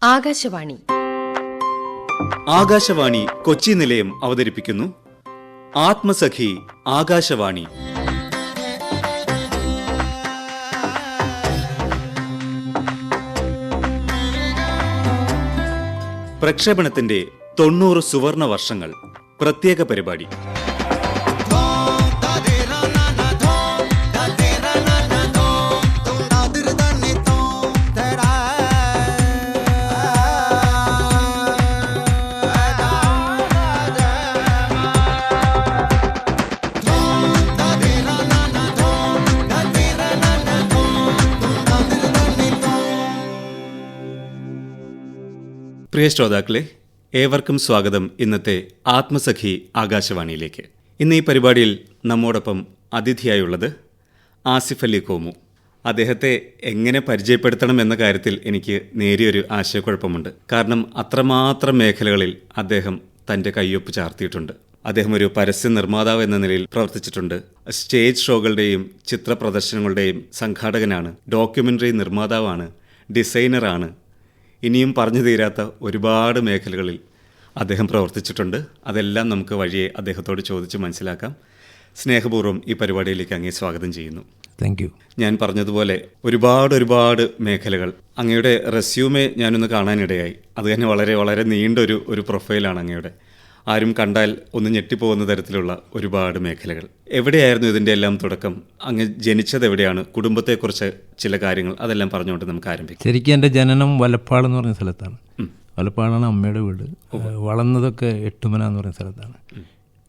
ആകാശവാണി ആകാശവാണി കൊച്ചി നിലയം അവതരിപ്പിക്കുന്നു ആത്മസഖി ആകാശവാണി. പ്രക്ഷേപണത്തിന്റെ 90 സുവർണ വർഷങ്ങൾ പ്രത്യേക പരിപാടി. പ്രിയ ശ്രോതാക്കളെ, ഏവർക്കും സ്വാഗതം ഇന്നത്തെ ആത്മസഖി ആകാശവാണിയിലേക്ക്. ഇന്ന് ഈ പരിപാടിയിൽ നമ്മോടൊപ്പം അതിഥിയായുള്ളത് ആസിഫ് അലി കോമു. അദ്ദേഹത്തെ എങ്ങനെ പരിചയപ്പെടുത്തണം എന്ന കാര്യത്തിൽ എനിക്ക് നേരിയൊരു ആശയക്കുഴപ്പമുണ്ട്. കാരണം അത്രമാത്രം മേഖലകളിൽ അദ്ദേഹം തൻ്റെ കയ്യൊപ്പ് ചാർത്തിയിട്ടുണ്ട്. അദ്ദേഹം ഒരു പരസ്യ നിർമ്മാതാവ് എന്ന നിലയിൽ പ്രവർത്തിച്ചിട്ടുണ്ട്. സ്റ്റേജ് ഷോകളുടെയും ചിത്ര പ്രദർശനങ്ങളുടെയും സംഘാടകനാണ്, ഡോക്യുമെൻ്ററി നിർമ്മാതാവാണ്, ഡിസൈനറാണ്. ഇനിയും പറഞ്ഞു തീരാത്ത ഒരുപാട് മേഖലകളിൽ അദ്ദേഹം പ്രവർത്തിച്ചിട്ടുണ്ട്. അതെല്ലാം നമുക്ക് വഴിയെ അദ്ദേഹത്തോട് ചോദിച്ച് മനസ്സിലാക്കാം. സ്നേഹപൂർവ്വം ഈ പരിപാടിയിലേക്ക് അങ്ങേ സ്വാഗതം ചെയ്യുന്നു. Thank you. ഞാൻ പറഞ്ഞതുപോലെ ഒരുപാട് മേഖലകൾ. അങ്ങയുടെ റെസ്യൂമെ ഞാനൊന്ന് കാണാനിടയായി. അത് തന്നെ വളരെ വളരെ നീണ്ടൊരു പ്രൊഫൈലാണ് അങ്ങയുടെ. ആരും കണ്ടാൽ ഒന്ന് ഞെട്ടിപ്പോകുന്ന തരത്തിലുള്ള ഒരുപാട് മേഖലകൾ. എവിടെയായിരുന്നു ഇതിൻ്റെ എല്ലാം തുടക്കം? അങ്ങ് ജനിച്ചത് എവിടെയാണ്? കുടുംബത്തെക്കുറിച്ച് ചില കാര്യങ്ങൾ അതെല്ലാം പറഞ്ഞുകൊണ്ട് നമുക്ക് ആരംഭിക്കാം. ശരിക്കും എൻ്റെ ജനനം വലപ്പാട് എന്ന് പറഞ്ഞ സ്ഥലത്താണ്. വലപ്പാടാണ് അമ്മയുടെ വീട്. വളർന്നതൊക്കെ എട്ടുമന എന്ന് പറയുന്ന സ്ഥലത്താണ്.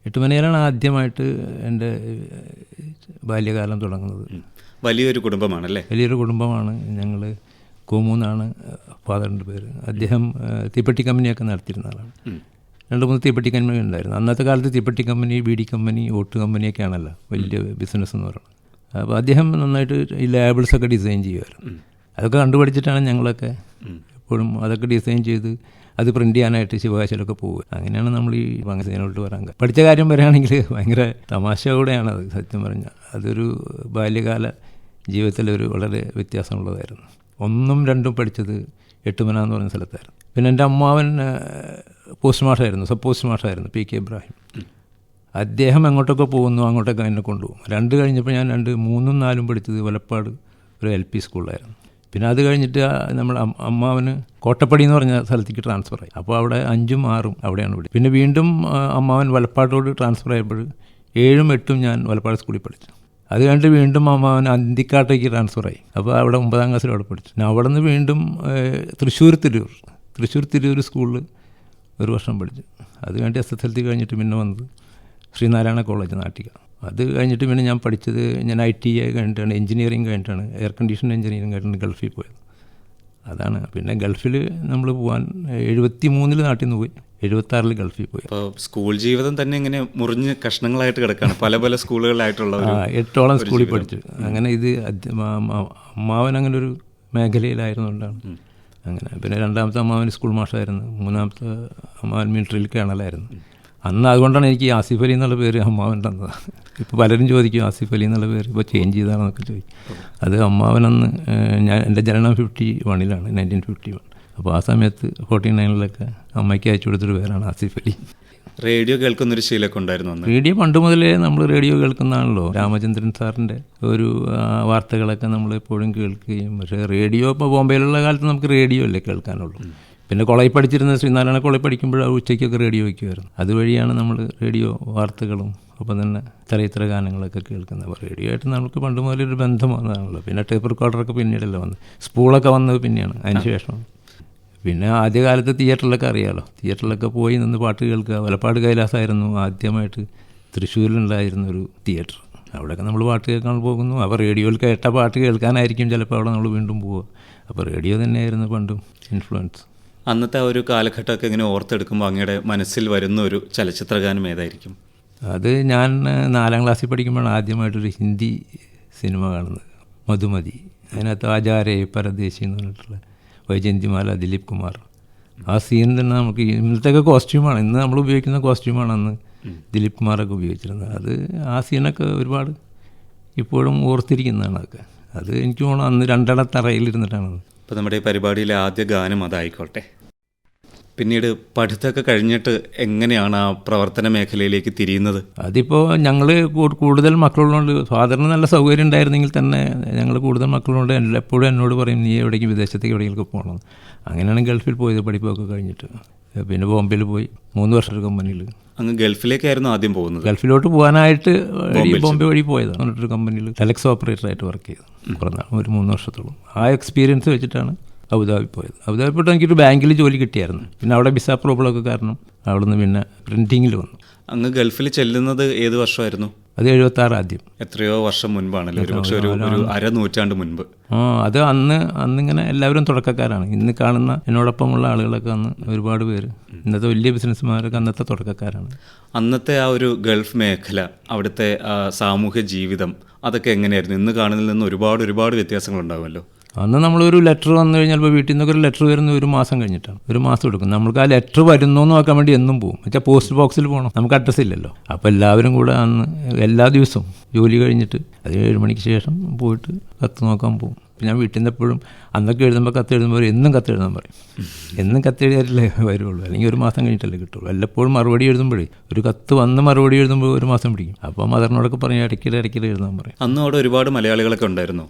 എട്ടുമനയിലാണ് ആദ്യമായിട്ട് എൻ്റെ ബാല്യകാലം തുടങ്ങുന്നത്. വലിയൊരു കുടുംബമാണല്ലേ? വലിയൊരു കുടുംബമാണ്. ഞങ്ങൾ കോമൂന്നാണ് ഫാദറിൻ്റെ പേര്. അദ്ദേഹം തീപ്പെട്ടി കമ്പനിയൊക്കെ നടത്തിയിരുന്ന ആളാണ്. 2-3 തീപ്പെട്ടി കമ്പനി ഉണ്ടായിരുന്നു. അന്നത്തെ കാലത്ത് തീപ്പെട്ടി കമ്പനി, ബീഡി കമ്പനി, ഓട്ട് കമ്പനിയൊക്കെയാണല്ലോ വലിയ ബിസിനസ് എന്ന് പറയുന്നത്. അപ്പോൾ അദ്ദേഹം നന്നായിട്ട് ഈ ലേബിൾസൊക്കെ ഡിസൈൻ ചെയ്യുമായിരുന്നു. അതൊക്കെ കണ്ടുപഠിച്ചിട്ടാണ് ഞങ്ങളൊക്കെ എപ്പോഴും അതൊക്കെ ഡിസൈൻ ചെയ്ത് അത് പ്രിൻ്റ് ചെയ്യാനായിട്ട് ശിവകാശിയിലൊക്കെ പോകുക. അങ്ങനെയാണ് നമ്മൾ ഈ മാഗസീനോട്ട് വരാൻ. പഠിച്ച കാര്യം പറയുകയാണെങ്കിൽ ഭയങ്കര തമാശ കൂടെയാണത്. സത്യം പറഞ്ഞാൽ അതൊരു ബാല്യകാല ജീവിതത്തിലൊരു വളരെ വ്യത്യാസമുള്ളതായിരുന്നു. 1ഉം 2ഉം പഠിച്ചത് എട്ടുമന എന്ന് പറയുന്ന സ്ഥലത്തായിരുന്നു. പിന്നെ എൻ്റെ അമ്മാവൻ പോസ്റ്റ് മാഷായിരുന്നു, സബ് പോസ്റ്റ് മാഷായിരുന്നു, PK ഇബ്രാഹിം. അദ്ദേഹം എങ്ങോട്ടൊക്കെ പോകുന്നു അങ്ങോട്ടൊക്കെ എന്നെ കൊണ്ടുപോകും. 2 കഴിഞ്ഞപ്പോൾ ഞാൻ 2, 3ഉം 4ഉം പഠിച്ചത് വലപ്പാട് ഒരു LP സ്കൂളിലായിരുന്നു. പിന്നെ അത് കഴിഞ്ഞിട്ട് നമ്മുടെ അമ്മാവന് കോട്ടപ്പടി എന്ന് പറഞ്ഞ സ്ഥലത്തേക്ക് ട്രാൻസ്ഫർ ആയി. അപ്പോൾ അവിടെ 5ഉം 6ഉം അവിടെയാണ് പഠിച്ചത്. പിന്നെ വീണ്ടും അമ്മാവൻ വലപ്പാട്ടോട് ട്രാൻസ്ഫർ ആയപ്പോൾ 7ഉം 8ഉം ഞാൻ വലപ്പാട് സ്കൂളിൽ പഠിച്ചു. അത് കഴിഞ്ഞിട്ട് വീണ്ടും അമ്മാവൻ അന്തിക്കാട്ടേക്ക് ട്രാൻസ്ഫർ ആയി. അപ്പോൾ അവിടെ 9ാം ക്ലാസ്സിൽ അവിടെ പഠിച്ചു. പിന്നെ അവിടെ നിന്ന് വീണ്ടും തൃശ്ശൂർ തിരൂർ സ്കൂളിൽ 1 വർഷം പഠിച്ചു. അത് കഴിഞ്ഞിട്ട് SSLC കഴിഞ്ഞിട്ട് പിന്നെ വന്നത് ശ്രീനാരായണ കോളേജ് നാട്ടിക. അത് കഴിഞ്ഞിട്ട് പിന്നെ ഞാൻ പഠിച്ചത് ITI കഴിഞ്ഞിട്ടാണ്, എഞ്ചിനീയറിംഗ് കഴിഞ്ഞിട്ടാണ്, എയർ കണ്ടീഷൻ എഞ്ചിനീയറിംഗ് കഴിഞ്ഞിട്ട് ഗൾഫിൽ പോയത്. അതാണ്. പിന്നെ ഗൾഫിൽ നമ്മൾ പോകാൻ 73 നാട്ടിൽ നിന്ന് പോയി, 76 ഗൾഫിൽ പോയി. അപ്പോൾ സ്കൂൾ ജീവിതം തന്നെ ഇങ്ങനെ മുറിഞ്ഞ് കഷ്ണങ്ങളായിട്ട് കിടക്കുകയാണ്. പല സ്കൂളുകളിലായിട്ടുള്ള 8ഓളം സ്കൂളിൽ പഠിച്ചു. അങ്ങനെ ഇത് അമ്മാവൻ അങ്ങനെ ഒരു മേഖലയിലായിരുന്നുകൊണ്ടാണ് അങ്ങനെ. പിന്നെ 2ാമത്തെ അമ്മാവൻ സ്കൂൾ മാഷായിരുന്നു. 3ാമത്തെ അമ്മാവൻ മിലിറ്ററിയിൽ കേണലായിരുന്നു. അന്ന് അതുകൊണ്ടാണ് എനിക്ക് ആസിഫ് അലി എന്നുള്ള പേര് അമ്മാവൻ തന്നത്. ഇപ്പോൾ പലരും ചോദിക്കും ആസിഫ് അലി എന്നുള്ള പേര് ഇപ്പോൾ ചേഞ്ച് ചെയ്താണെന്നൊക്കെ ചോദിക്കും. അത് അമ്മാവനന്ന് എൻ്റെ ജനനം 51-ലാണ്, 1951. അപ്പോൾ ആ സമയത്ത് 49-ലൊക്കെ അമ്മയ്ക്ക് അയച്ചു കൊടുത്തൊരു പേരാണ് ആസിഫ് അലി. റേഡിയോ കേൾക്കുന്നൊരു ശീലമൊക്കെ ഉണ്ടായിരുന്നു? റേഡിയോ പണ്ട് മുതലേ നമ്മൾ റേഡിയോ കേൾക്കുന്നതാണല്ലോ. രാമചന്ദ്രൻ സാറിൻ്റെ ഒരു വാർത്തകളൊക്കെ നമ്മൾ എപ്പോഴും കേൾക്കുകയും. പക്ഷേ റേഡിയോ ഇപ്പോൾ ബോംബെയിലുള്ള കാലത്ത് നമുക്ക് റേഡിയോ അല്ലേ കേൾക്കാനുള്ളൂ. പിന്നെ കോളേജ് പഠിച്ചിരുന്ന ശ്രീനാരായണ കോളേജ് പഠിക്കുമ്പോൾ ഉച്ചയ്ക്കൊക്കെ റേഡിയോ വയ്ക്കുമായിരുന്നു. അതുവഴിയാണ് നമ്മൾ റേഡിയോ വാർത്തകളും ഒപ്പം തന്നെ ഇത്ര ഗാനങ്ങളൊക്കെ കേൾക്കുന്നത്. അപ്പോൾ റേഡിയോ ആയിട്ട് നമുക്ക് പണ്ട് മുതലൊരു ബന്ധം വന്നതാണല്ലോ. പിന്നെ ടേപ്പ് റെക്കോർഡറൊക്കെ പിന്നീടല്ലേ വന്നത്. സ്പൂളൊക്കെ വന്നത് പിന്നെയാണ്, അതിന് ശേഷം. പിന്നെ ആദ്യകാലത്ത് തിയേറ്ററിലൊക്കെ അറിയാമല്ലോ, തിയേറ്ററിലൊക്കെ പോയി നിന്ന് പാട്ട് കേൾക്കുക. വലപ്പാട് കൈലാസമായിരുന്നു ആദ്യമായിട്ട് തൃശ്ശൂരിലുണ്ടായിരുന്ന ഒരു തിയേറ്റർ. അവിടെയൊക്കെ നമ്മൾ പാട്ട് കേൾക്കാൻ പോകുന്നു. അപ്പോൾ റേഡിയോയിൽ കേട്ട പാട്ട് കേൾക്കാനായിരിക്കും ചിലപ്പോൾ അവിടെ നമ്മൾ വീണ്ടും പോവുക. അപ്പോൾ റേഡിയോ തന്നെയായിരുന്നു പണ്ടും ഇൻഫ്ലുവൻസ്. അന്നത്തെ ഒരു കാലഘട്ടമൊക്കെ ഇങ്ങനെ ഓർത്തെടുക്കുമ്പോൾ അങ്ങയുടെ മനസ്സിൽ വരുന്ന ഒരു ചലച്ചിത്രഗാനം ഏതായിരിക്കും? അത് ഞാൻ 4ാം ക്ലാസ്സിൽ പഠിക്കുമ്പോഴാണ് ആദ്യമായിട്ടൊരു ഹിന്ദി സിനിമ കാണുന്നത്, മധുമതി. അതിനകത്ത് ആചാര്യ പരദേശി എന്ന് പറഞ്ഞിട്ടുള്ള വൈജയന്തിമാല, ദിലീപ് കുമാർ. ആ സീൻ തന്നെ നമുക്ക് ഇന്നത്തെയൊക്കെ കോസ്റ്റ്യൂമാണ്, ഇന്ന് നമ്മൾ ഉപയോഗിക്കുന്ന കോസ്റ്റ്യൂമാണ് അന്ന് ദിലീപ് കുമാറൊക്കെ ഉപയോഗിച്ചിരുന്നത്. അത് ആ സീനൊക്കെ ഒരുപാട് ഇപ്പോഴും ഓർത്തിരിക്കുന്നതാണ്. അതൊക്കെ അത് എനിക്ക് തോന്നുന്നു അന്ന് 2 തറയിലിരുന്നിട്ടാണ് അപ്പോൾ നമ്മുടെ ഈ പരിപാടിയിലെ ആദ്യ ഗാനം അതായിക്കോട്ടെ. പിന്നീട് പഠിത്തമൊക്കെ കഴിഞ്ഞിട്ട് എങ്ങനെയാണ് ആ പ്രവർത്തന മേഖലയിലേക്ക് തിരിയുന്നത്? അതിപ്പോൾ ഞങ്ങൾ കൂടുതൽ മക്കളുള്ളതുകൊണ്ട് ഫാദറിന് നല്ല സൗകര്യം ഉണ്ടായിരുന്നെങ്കിൽ തന്നെ ഞങ്ങൾ കൂടുതൽ മക്കളുള്ളതുകൊണ്ട് എപ്പോഴും എന്നോട് പറയും നീ എവിടേക്കും വിദേശത്തേക്ക് എവിടേക്കൊക്കെ പോകണം. അങ്ങനെയാണ് ഗൾഫിൽ പോയത് പഠിപ്പൊക്കെ കഴിഞ്ഞിട്ട്. പിന്നെ ബോംബെയിൽ പോയി 3 വർഷം ഒരു കമ്പനിയിൽ. അങ്ങ് ഗൾഫിലേക്കായിരുന്നു ആദ്യം പോകുന്നത്? ഗൾഫിലോട്ട് പോകാനായിട്ട് ബോംബെ വഴി പോയത്. എന്നിട്ടൊരു കമ്പനിയിൽ ടെലക്സ് ഓപ്പറേറ്ററായിട്ട് വർക്ക് ചെയ്തു ഒരു 3 വർഷത്തോളം. ആ എക്സ്പീരിയൻസ് വെച്ചിട്ടാണ് അബുദാബി പോയത്. അബുദാബി പോയിട്ട് എനിക്കൊരു ബാങ്കിൽ ജോലി കിട്ടിയായിരുന്നു. പിന്നെ അവിടെ വിസ പ്രോബ്ലമൊക്കെ കാരണം അവിടെ നിന്ന് പിന്നെ പ്രിൻറ്റിങ്ങിൽ വന്നു. അങ്ങ് ഗൾഫിൽ ചെല്ലുന്നത് ഏത് വർഷമായിരുന്നു? അത് 76 ആദ്യം. എത്രയോ വർഷം മുൻപാണല്ലോ, ഒരുപക്ഷെ ഒരു 1/2 നൂറ്റാണ്ട് മുൻപ്. അത് അന്നിങ്ങനെ എല്ലാവരും തുടക്കക്കാരാണ്. ഇന്ന് കാണുന്ന എന്നോടൊപ്പമുള്ള ആളുകളൊക്കെ അന്ന് ഒരുപാട് പേര് ഇന്നത്തെ വലിയ ബിസിനസ്സുമാരൊക്കെ അന്നത്തെ തുടക്കക്കാരാണ്. അന്നത്തെ ആ ഒരു ഗൾഫ് മേഖല, അവിടുത്തെ സാമൂഹ്യ ജീവിതം, അതൊക്കെ എങ്ങനെയായിരുന്നു? ഇന്ന് കാണുന്നതിൽ നിന്ന് ഒരുപാട് വ്യത്യാസങ്ങളുണ്ടാവുമല്ലോ. അന്ന് നമ്മളൊരു ലെറ്റർ വന്നു കഴിഞ്ഞാൽ ഇപ്പോൾ വീട്ടിൽ നിന്നൊക്കെ ഒരു ലെറ്റർ വരുന്ന 1 മാസം കഴിഞ്ഞിട്ടാണ്. 1 മാസം എടുക്കും. നമുക്ക് ആ ലെറ്റർ വരുന്നോ എന്ന് നോക്കാൻ വേണ്ടി എന്നും പോകും. വെച്ചാൽ പോസ്റ്റ് ബോക്സിൽ പോകണം, നമുക്ക് അഡ്രസ്സ് ഇല്ലല്ലോ. അപ്പോൾ എല്ലാവരും കൂടെ അന്ന് എല്ലാ ദിവസവും ജോലി കഴിഞ്ഞിട്ട് അത് 7 മണിക്ക് ശേഷം പോയിട്ട് കത്ത് നോക്കാൻ പോകും. ഞാൻ വീട്ടിൽ നിന്ന് എപ്പോഴും അന്നൊക്കെ എഴുതുമ്പോൾ കത്ത് എഴുതുമ്പോൾ എന്നും കത്ത് എഴുതാൻ പറയും. എന്നും കത്ത് എഴുതിയാലേ വരുള്ളൂ, അല്ലെങ്കിൽ 1 മാസം കഴിഞ്ഞിട്ടല്ലേ കിട്ടുള്ളൂ. വല്ലപ്പോഴും മറുപടി എഴുതുമ്പോഴേ ഒരു കത്ത് വന്ന് മറുപടി എഴുതുമ്പോൾ 1 മാസം പിടിക്കും. അപ്പോൾ മദറിനോടൊക്കെ പറഞ്ഞ് ഇടയ്ക്കിടെ എഴുതാൻ പറയും. അന്ന് അവിടെ ഒരുപാട് മലയാളികളൊക്കെ ഉണ്ടായിരുന്നു.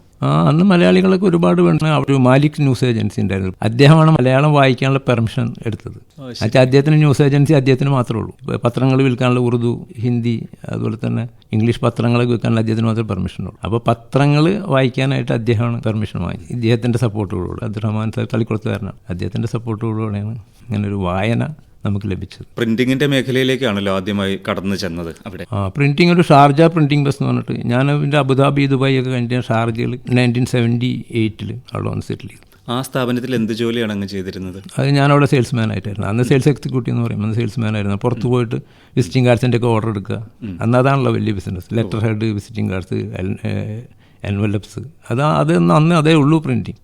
അന്ന് മലയാളികളൊക്കെ ഒരുപാട് വേണം. ഒരു മാലിക് ന്യൂസ് ഏജൻസി ഉണ്ടായിരുന്നു. അദ്ദേഹമാണ് മലയാളം വായിക്കാനുള്ള പെർമിഷൻ എടുത്തത്. എന്നുവെച്ചാൽ അദ്ദേഹത്തിന് ന്യൂസ് ഏജൻസി അദ്ദേഹത്തിന് മാത്രമേ ഉള്ളൂ. പത്രങ്ങൾ വിൽക്കാനുള്ള ഉറുദു, ഹിന്ദി, അതുപോലെ തന്നെ ഇംഗ്ലീഷ് പത്രങ്ങളൊക്കെ വിൽക്കാനുള്ള അദ്ദേഹത്തിന് മാത്രമേ പെർമിഷനുള്ളൂ. അപ്പോൾ പത്രങ്ങൾ വായിക്കാനായിട്ട് അദ്ദേഹമാണ് പെർമിഷൻ വാങ്ങി. ഇദ്ദേഹത്തിൻ്റെ സപ്പോർട്ടോടുകൂടി, അബ്ദുറഹ്മാൻ സാഹിബ് തളിക്കുളത്തുകാരനാണ്, അദ്ദേഹത്തിൻ്റെ സപ്പോർട്ടോടുകൂടിയാണ് ഇങ്ങനെ ഒരു വായന നമുക്ക് ലഭിച്ചത്. പ്രിന്റിങ്ങിന്റെ മേഖലയിലേക്കാണല്ലോ ആദ്യമായി കടന്നു ചെന്നത് അവിടെ. പ്രിന്റിംഗ് ഒരു ഷാർജ പ്രിന്റിംഗ് ബസ് എന്ന് പറഞ്ഞിട്ട് ഞാൻ ഇതിൻ്റെ അബുദാബി, ദുബായ് ഒക്കെ കഴിഞ്ഞ ഷാർജയിൽ 1978 അവിടെ വന്ന് സെറ്റിൽ ചെയ്തു. ആ സ്ഥാപനത്തിൽ എന്ത് ജോലിയാണ് അങ്ങ് ചെയ്തിരുന്നത്? അത് ഞാനവിടെ സെയിൽസ്മാൻ ആയിട്ടായിരുന്നു. അന്ന് സെയിൽസ് എക്സിക്യൂട്ടീവ് എന്ന് പറയും. അന്ന് സെയിൽസ്മാൻ ആയിരുന്നു. പുറത്ത് പോയിട്ട് വിസിറ്റിംഗ് കാർഡ്സിൻ്റെ ഒക്കെ ഓർഡർ എടുക്കുക. അന്ന് അതാണല്ലോ വലിയ business. Letter head, visiting cards, envelops, അന്ന് അതേ ഉള്ളൂ പ്രിൻറ്റിങ്.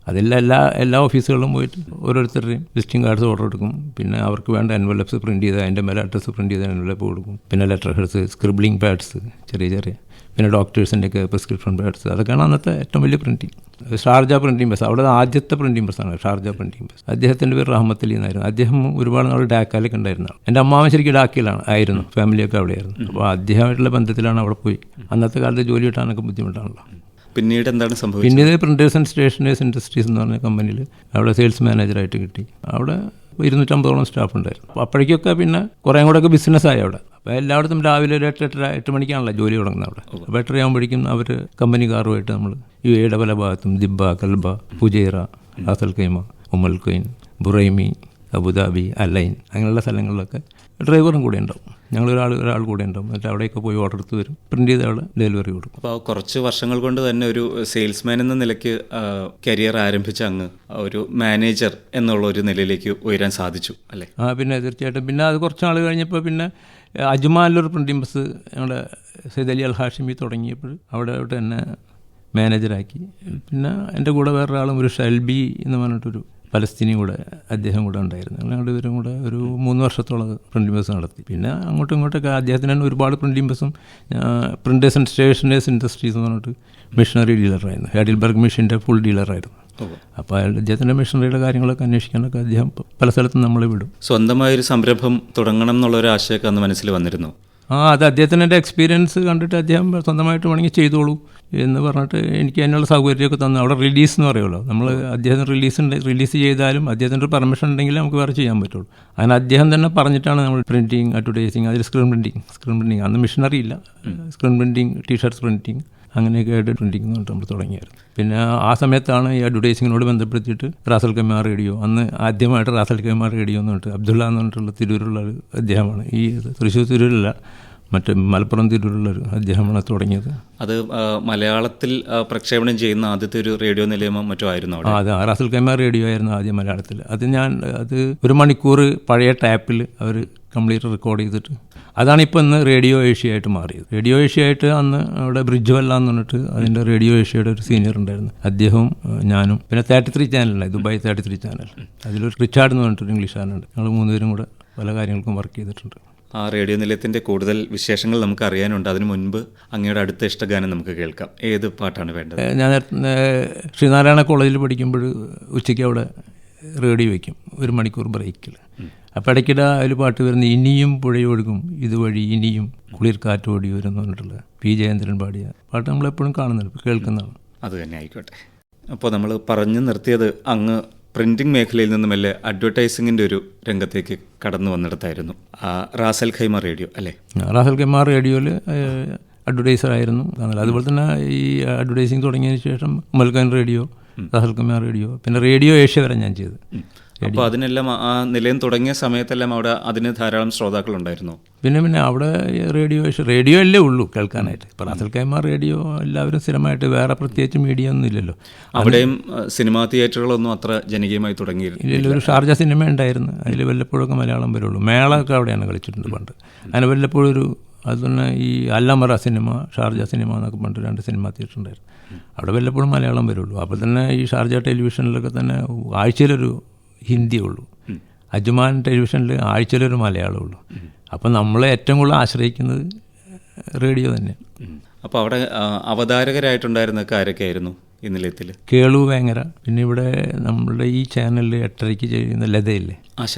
എല്ലാ ഓഫീസുകളിലും പോയിട്ട് ഓരോരുത്തരുടെയും വിസിറ്റിംഗ് കാർഡ്സ് ഓർഡർ എടുക്കും. പിന്നെ അവർക്ക് വേണ്ട എൻവലപ്സ് പ്രിൻറ്റ് ചെയ്ത് അതിൻ്റെ മേലെ അഡ്രസ്സ് പ്രിൻറ്റ് ചെയ്ത് എൻവലപ്പ് കൊടുക്കും. പിന്നെ ലെറ്റർ ഹെഡ്സ്, സ്ക്രിബ്ലിംഗ് പാഡ്സ് ചെറിയ പിന്നെ ഡോക്ടേഴ്സിൻ്റെയൊക്കെ പ്രിസ്ക്രിപ്ഷൻ പാഡ്സ്, അതൊക്കെയാണ് അന്നത്തെ ഏറ്റവും വലിയ പ്രിൻറ്റിങ്. ഷാർജ പ്രിൻറ്റിംഗ് ബസ് അവിടെ ആദ്യത്തെ പ്രിൻറ്റിംഗ് ബസ്സാണ് ഷാർജ പ്രിൻറ്റിംഗ് ബസ്. അദ്ദേഹത്തിൻ്റെ പേര് റഹ്മത്ത് അലി എന്നായിരുന്നു. അദ്ദേഹം ഒരുപാട് നാൾ ഡാക്കയിലൊക്കെ ഉണ്ടായിരുന്നതാണ്. എൻ്റെ അമ്മാവൻ ശരിക്കും ഡാക്കയിലായിരുന്നു, ഫാമിലിയൊക്കെ അവിടെയായിരുന്നു. അപ്പോൾ അദ്ദേഹമായിട്ടുള്ള ബന്ധത്തിലാണ് അവിടെ പോയി. അന്നത്തെ കാലത്ത് ജോലി കിട്ടാനൊക്കെ ബുദ്ധിമുട്ടാണല്ലോ. പിന്നീട് എന്താണ് സംഭവിച്ചത്? പിന്നീട് പ്രിൻറ്റേഴ്സ് ആൻഡ് സ്റ്റേഷനേഴ്സ് ഇൻഡസ്ട്രീസ് എന്ന് പറഞ്ഞ കമ്പനിയിൽ അവിടെ സെയിൽസ് മാനേജറായിട്ട് കിട്ടി. അവിടെ 250ഓളം സ്റ്റാഫ് ഉണ്ടായിരുന്നു. അപ്പോൾ അപ്പോഴേക്കൊക്കെ പിന്നെ കുറേ കൂടെയൊക്കെ ബിസിനസ്സായി അവിടെ. അപ്പോൾ എല്ലായിടത്തും രാവിലെ ഒരു 8 മണിക്കാണല്ലോ ജോലി തുടങ്ങുന്നത് അവിടെ. അപ്പോൾ 8 ആകുമ്പോഴേക്കും അവർ കമ്പനി കാറുമായിട്ട് നമ്മൾ UAE പല ഭാഗത്തും Dibba, Kalba, Fujairah, Ras al Khaimah, Umm al Quwain, Buraimi, Abu Dhabi, Al Ain, അങ്ങനെയുള്ള സ്ഥലങ്ങളിലൊക്കെ ഡ്രൈവറും കൂടെ ഉണ്ടാവും. ഒരാൾ കൂടെ ഉണ്ടാവും. എന്നിട്ട് അവിടെയൊക്കെ പോയി ഓർഡർ എടുത്ത് വരും, പ്രിൻ്റ് ചെയ്ത് അവിടെ ഡെലിവറി കൊടുക്കും. അപ്പോൾ കുറച്ച് വർഷങ്ങൾ കൊണ്ട് തന്നെ ഒരു സെയിൽസ്മാൻ എന്ന നിലയ്ക്ക് കരിയർ ആരംഭിച്ച അങ്ങ് ഒരു മാനേജർ എന്നുള്ള ഒരു നിലയിലേക്ക് ഉയരാൻ സാധിച്ചു അല്ലേ? പിന്നെ തീർച്ചയായിട്ടും. പിന്നെ അത് കുറച്ച് നാൾ കഴിഞ്ഞപ്പോൾ പിന്നെ അജ്മാലിലൊരു പ്രിൻറ്റിംഗ് ബസ് ഞങ്ങളുടെ സയ്യിദ് അലി അൽ ഹാഷിമി തുടങ്ങിയപ്പോൾ അവിടെ തന്നെ മാനേജറാക്കി. പിന്നെ എൻ്റെ കൂടെ വേറൊരാളും ഒരു ഷെൽബി എന്ന് പറഞ്ഞിട്ടൊരു പലസ്തീനിയും കൂടെ അദ്ദേഹം കൂടെ ഉണ്ടായിരുന്നു. ഞങ്ങളുടെ ഇവരും കൂടെ ഒരു 3 വർഷത്തോളം പ്രിൻറ്റിംഗ് ബസ് നടത്തി. പിന്നെ അങ്ങോട്ടും ഇങ്ങോട്ടൊക്കെ അദ്ദേഹത്തിന് തന്നെ ഒരുപാട് പ്രിൻറ്റിംഗ് ബസ്സും പ്രിൻറ്റേഴ്സ് ആൻഡ് സ്റ്റേഷനേഴ്സ് ഇൻഡസ്ട്രീസ് എന്ന് പറഞ്ഞിട്ട് മെഷീനറി ഡീലറായിരുന്നു. ഹൈഡൽബർഗ് മെഷീൻ്റെ ഫുൾ ഡീലറായിരുന്നു. അപ്പോൾ അദ്ദേഹത്തിൻ്റെ മെഷീനറിയുടെ കാര്യങ്ങളൊക്കെ അന്വേഷിക്കാനൊക്കെ അദ്ദേഹം പല സ്ഥലത്തും നമ്മളെ വിടും. സ്വന്തമായൊരു സംരംഭം തുടങ്ങണം എന്നുള്ളൊരു ആശയമൊക്കെ അന്ന് മനസ്സിൽ വന്നിരുന്നു. അത് അദ്ദേഹത്തിന് എൻ്റെ എക്സ്പീരിയൻസ് കണ്ടിട്ട് അദ്ദേഹം സ്വന്തമായിട്ട് വേണമെങ്കിൽ ചെയ്തോളൂ എന്ന് പറഞ്ഞിട്ട് എനിക്ക് അതിനുള്ള സൗകര്യമൊക്കെ തന്നു. അവിടെ റിലീസ് എന്ന് പറയുമല്ലോ, നമ്മൾ അദ്ദേഹത്തിന് റിലീസ് ചെയ്താലും അദ്ദേഹത്തിൻ്റെ പെർമിഷൻ ഉണ്ടെങ്കിൽ നമുക്ക് വേറെ ചെയ്യാൻ പറ്റുള്ളൂ. അങ്ങനെ അദ്ദേഹം തന്നെ പറഞ്ഞിട്ടാണ് നമ്മൾ പ്രിൻറ്റിങ്, അഡ്വർടൈസിങ്, അതിൽ സ്ക്രീൻ പ്രിൻറ്റിങ് അന്ന് മെഷീനറി ഇല്ല, സ്ക്രീൻ പ്രിൻറ്റിങ്, ടീഷർട്ട്സ് പ്രിൻറ്റിങ്, അങ്ങനെയൊക്കെ ആയിട്ട് പ്രിൻറ്റിങ് എന്ന് പറഞ്ഞിട്ട് നമ്മൾ തുടങ്ങിയായിരുന്നു. പിന്നെ ആ സമയത്താണ് ഈ അഡ്വർടൈസിങ്ങിനോട് ബന്ധപ്പെടുത്തിയിട്ട് റാസൽ ഖൈമ റേഡിയോ, അന്ന് ആദ്യമായിട്ട് റാസൽ ഖൈമ റേഡിയോ എന്ന് പറഞ്ഞിട്ട് അബ്ദുള്ള എന്ന് പറഞ്ഞിട്ടുള്ള തിരൂരുള്ള ഒരു അദ്ദേഹമാണ്. ഈ തൃശ്ശൂർ തിരൂരിലല്ല, മറ്റേ മലപ്പുറം തിരൂരുള്ളൊരു അദ്ദേഹമാണ് തുടങ്ങിയത്. അത് മലയാളത്തിൽ പ്രക്ഷേപണം ചെയ്യുന്ന ആദ്യത്തെ ഒരു റേഡിയോ നിലയമോ മറ്റോ ആയിരുന്നു? അതെ, റാസൽ ഖൈമ റേഡിയോ ആയിരുന്നു ആദ്യം മലയാളത്തിൽ. അത് 1 മണിക്കൂർ പഴയ ടാപ്പിൽ അവർ കംപ്ലീറ്റ് റെക്കോർഡ് ചെയ്തിട്ട് അതാണ് ഇപ്പോൾ ഇന്ന് റേഡിയോ ഏഷ്യ ആയിട്ട് മാറിയത്. റേഡിയോ ഏഷ്യ ആയിട്ട് അന്ന് അവിടെ ബ്രിഡ്ജ് വല്ല എന്ന് പറഞ്ഞിട്ട് അതിൻ്റെ റേഡിയോ ഏഷ്യയുടെ ഒരു സീനിയർ ഉണ്ടായിരുന്നു, അദ്ദേഹവും ഞാനും. പിന്നെ 33 ചാനലുണ്ടായി, ദുബായ് 33 ചാനൽ. അതിലൊരു റിച്ചാർഡ് എന്ന് പറഞ്ഞിട്ടൊരു ഇംഗ്ലീഷുകാരനുണ്ട്. ഞങ്ങൾ 3 പേരും കൂടെ പല കാര്യങ്ങൾക്കും വർക്ക് ചെയ്തിട്ടുണ്ട്. ആ റേഡിയോ നിലയത്തിൻ്റെ കൂടുതൽ വിശേഷങ്ങൾ നമുക്ക് അറിയാനുണ്ട്. അതിനു മുൻപ് അങ്ങയുടെ അടുത്ത ഇഷ്ടഗാനം നമുക്ക് കേൾക്കാം. ഏത് പാട്ടാണ് വേണ്ടത്? ഞാൻ ശ്രീനാരായണ കോളേജിൽ പഠിക്കുമ്പോൾ ഉച്ചയ്ക്ക് അവിടെ റേഡിയോ വയ്ക്കും, 1 മണിക്കൂർ ബ്രേക്കിൽ. അപ്പോൾ ഇടയ്ക്കിടെ അതിൽ പാട്ട് വരുന്ന ഇനിയും പുഴയൊഴുകും ഇതുവഴി ഇനിയും കുളിർ കാറ്റോടി വരുന്നു പറഞ്ഞിട്ടുള്ള പി ജയേന്ദ്രൻ പാടിയ പാട്ട് നമ്മളെപ്പോഴും കാണുന്നുണ്ട്, കേൾക്കുന്നതാണ്. അത് തന്നെ ആയിക്കോട്ടെ. അപ്പോൾ നമ്മൾ പറഞ്ഞു നിർത്തിയത് അങ്ങ് പ്രിൻറ്റിംഗ് മേഖലയിൽ നിന്നും അല്ലേ അഡ്വർടൈസിങ്ങിൻ്റെ ഒരു രംഗത്തേക്ക് കടന്നു വന്നിടത്തായിരുന്നു. റാസൽ ഖൈമ റേഡിയോ അല്ലേ? റാസൽ ഖൈമ റേഡിയോയിൽ അഡ്വർടൈസറായിരുന്നു. അതുപോലെ തന്നെ ഈ അഡ്വർടൈസിങ് തുടങ്ങിയതിന് ശേഷം മൽക്കാൻ റേഡിയോ, റാസൽ ഖൈമ റേഡിയോ, പിന്നെ റേഡിയോ ഏഷ്യ വരെ ഞാൻ ചെയ്തു. അപ്പോൾ അതിനെല്ലാം ആ നിലയം തുടങ്ങിയ സമയത്തെല്ലാം അവിടെ അതിന് ധാരാളം ശ്രോതാക്കളുണ്ടായിരുന്നു. പിന്നെ അവിടെ റേഡിയോ അല്ലേ ഉള്ളൂ കേൾക്കാനായിട്ട്. ഇപ്പോൾ റാസൽ ഖൈമ റേഡിയോ എല്ലാവരും സ്ഥിരമായിട്ട്, വേറെ പ്രത്യേകിച്ച് മീഡിയ ഒന്നും ഇല്ലല്ലോ. അവിടെയും സിനിമാ തിയേറ്ററുകളൊന്നും അത്ര ജനകീയമായി തുടങ്ങിയിരുന്നു. ഒരു ഷാർജ സിനിമ ഉണ്ടായിരുന്നു, അതിൽ വല്ലപ്പോഴൊക്കെ മലയാളം വരുള്ളൂ. മേളൊക്കെ അവിടെയാണ് കളിച്ചിട്ടുണ്ട് പണ്ട്. അതിന് വല്ലപ്പോഴും അതുതന്നെ ഈ അല്ലമറ സിനിമ, ഷാർജ സിനിമ എന്നൊക്കെ പണ്ട് 2 സിനിമാ തിയേറ്റർ ഉണ്ടായിരുന്നു. അവിടെ വല്ലപ്പോഴും മലയാളം വരുള്ളൂ. അപ്പോൾ തന്നെ ഈ ഷാർജ ടെലിവിഷനിലൊക്കെ തന്നെ ആഴ്ചയിലൊരു ഹിന്ദി ഉള്ളൂ, അജ്മാൻ ടെലിവിഷനിൽ ആഴ്ചയിലൊരു മലയാളം ഉള്ളൂ. അപ്പം നമ്മൾ ഏറ്റവും കൂടുതൽ ആശ്രയിക്കുന്നത് റേഡിയോ തന്നെ. അപ്പോൾ അവിടെ അവതാരകരായിട്ടുണ്ടായിരുന്നൊക്കെ ആരൊക്കെയായിരുന്നു ഈ നിലയത്തിൽ? കേളു വേങ്ങര, പിന്നെ ഇവിടെ നമ്മളുടെ ഈ ചാനലിൽ 8:30 ചെയ്യുന്ന ലതയില്ലേ,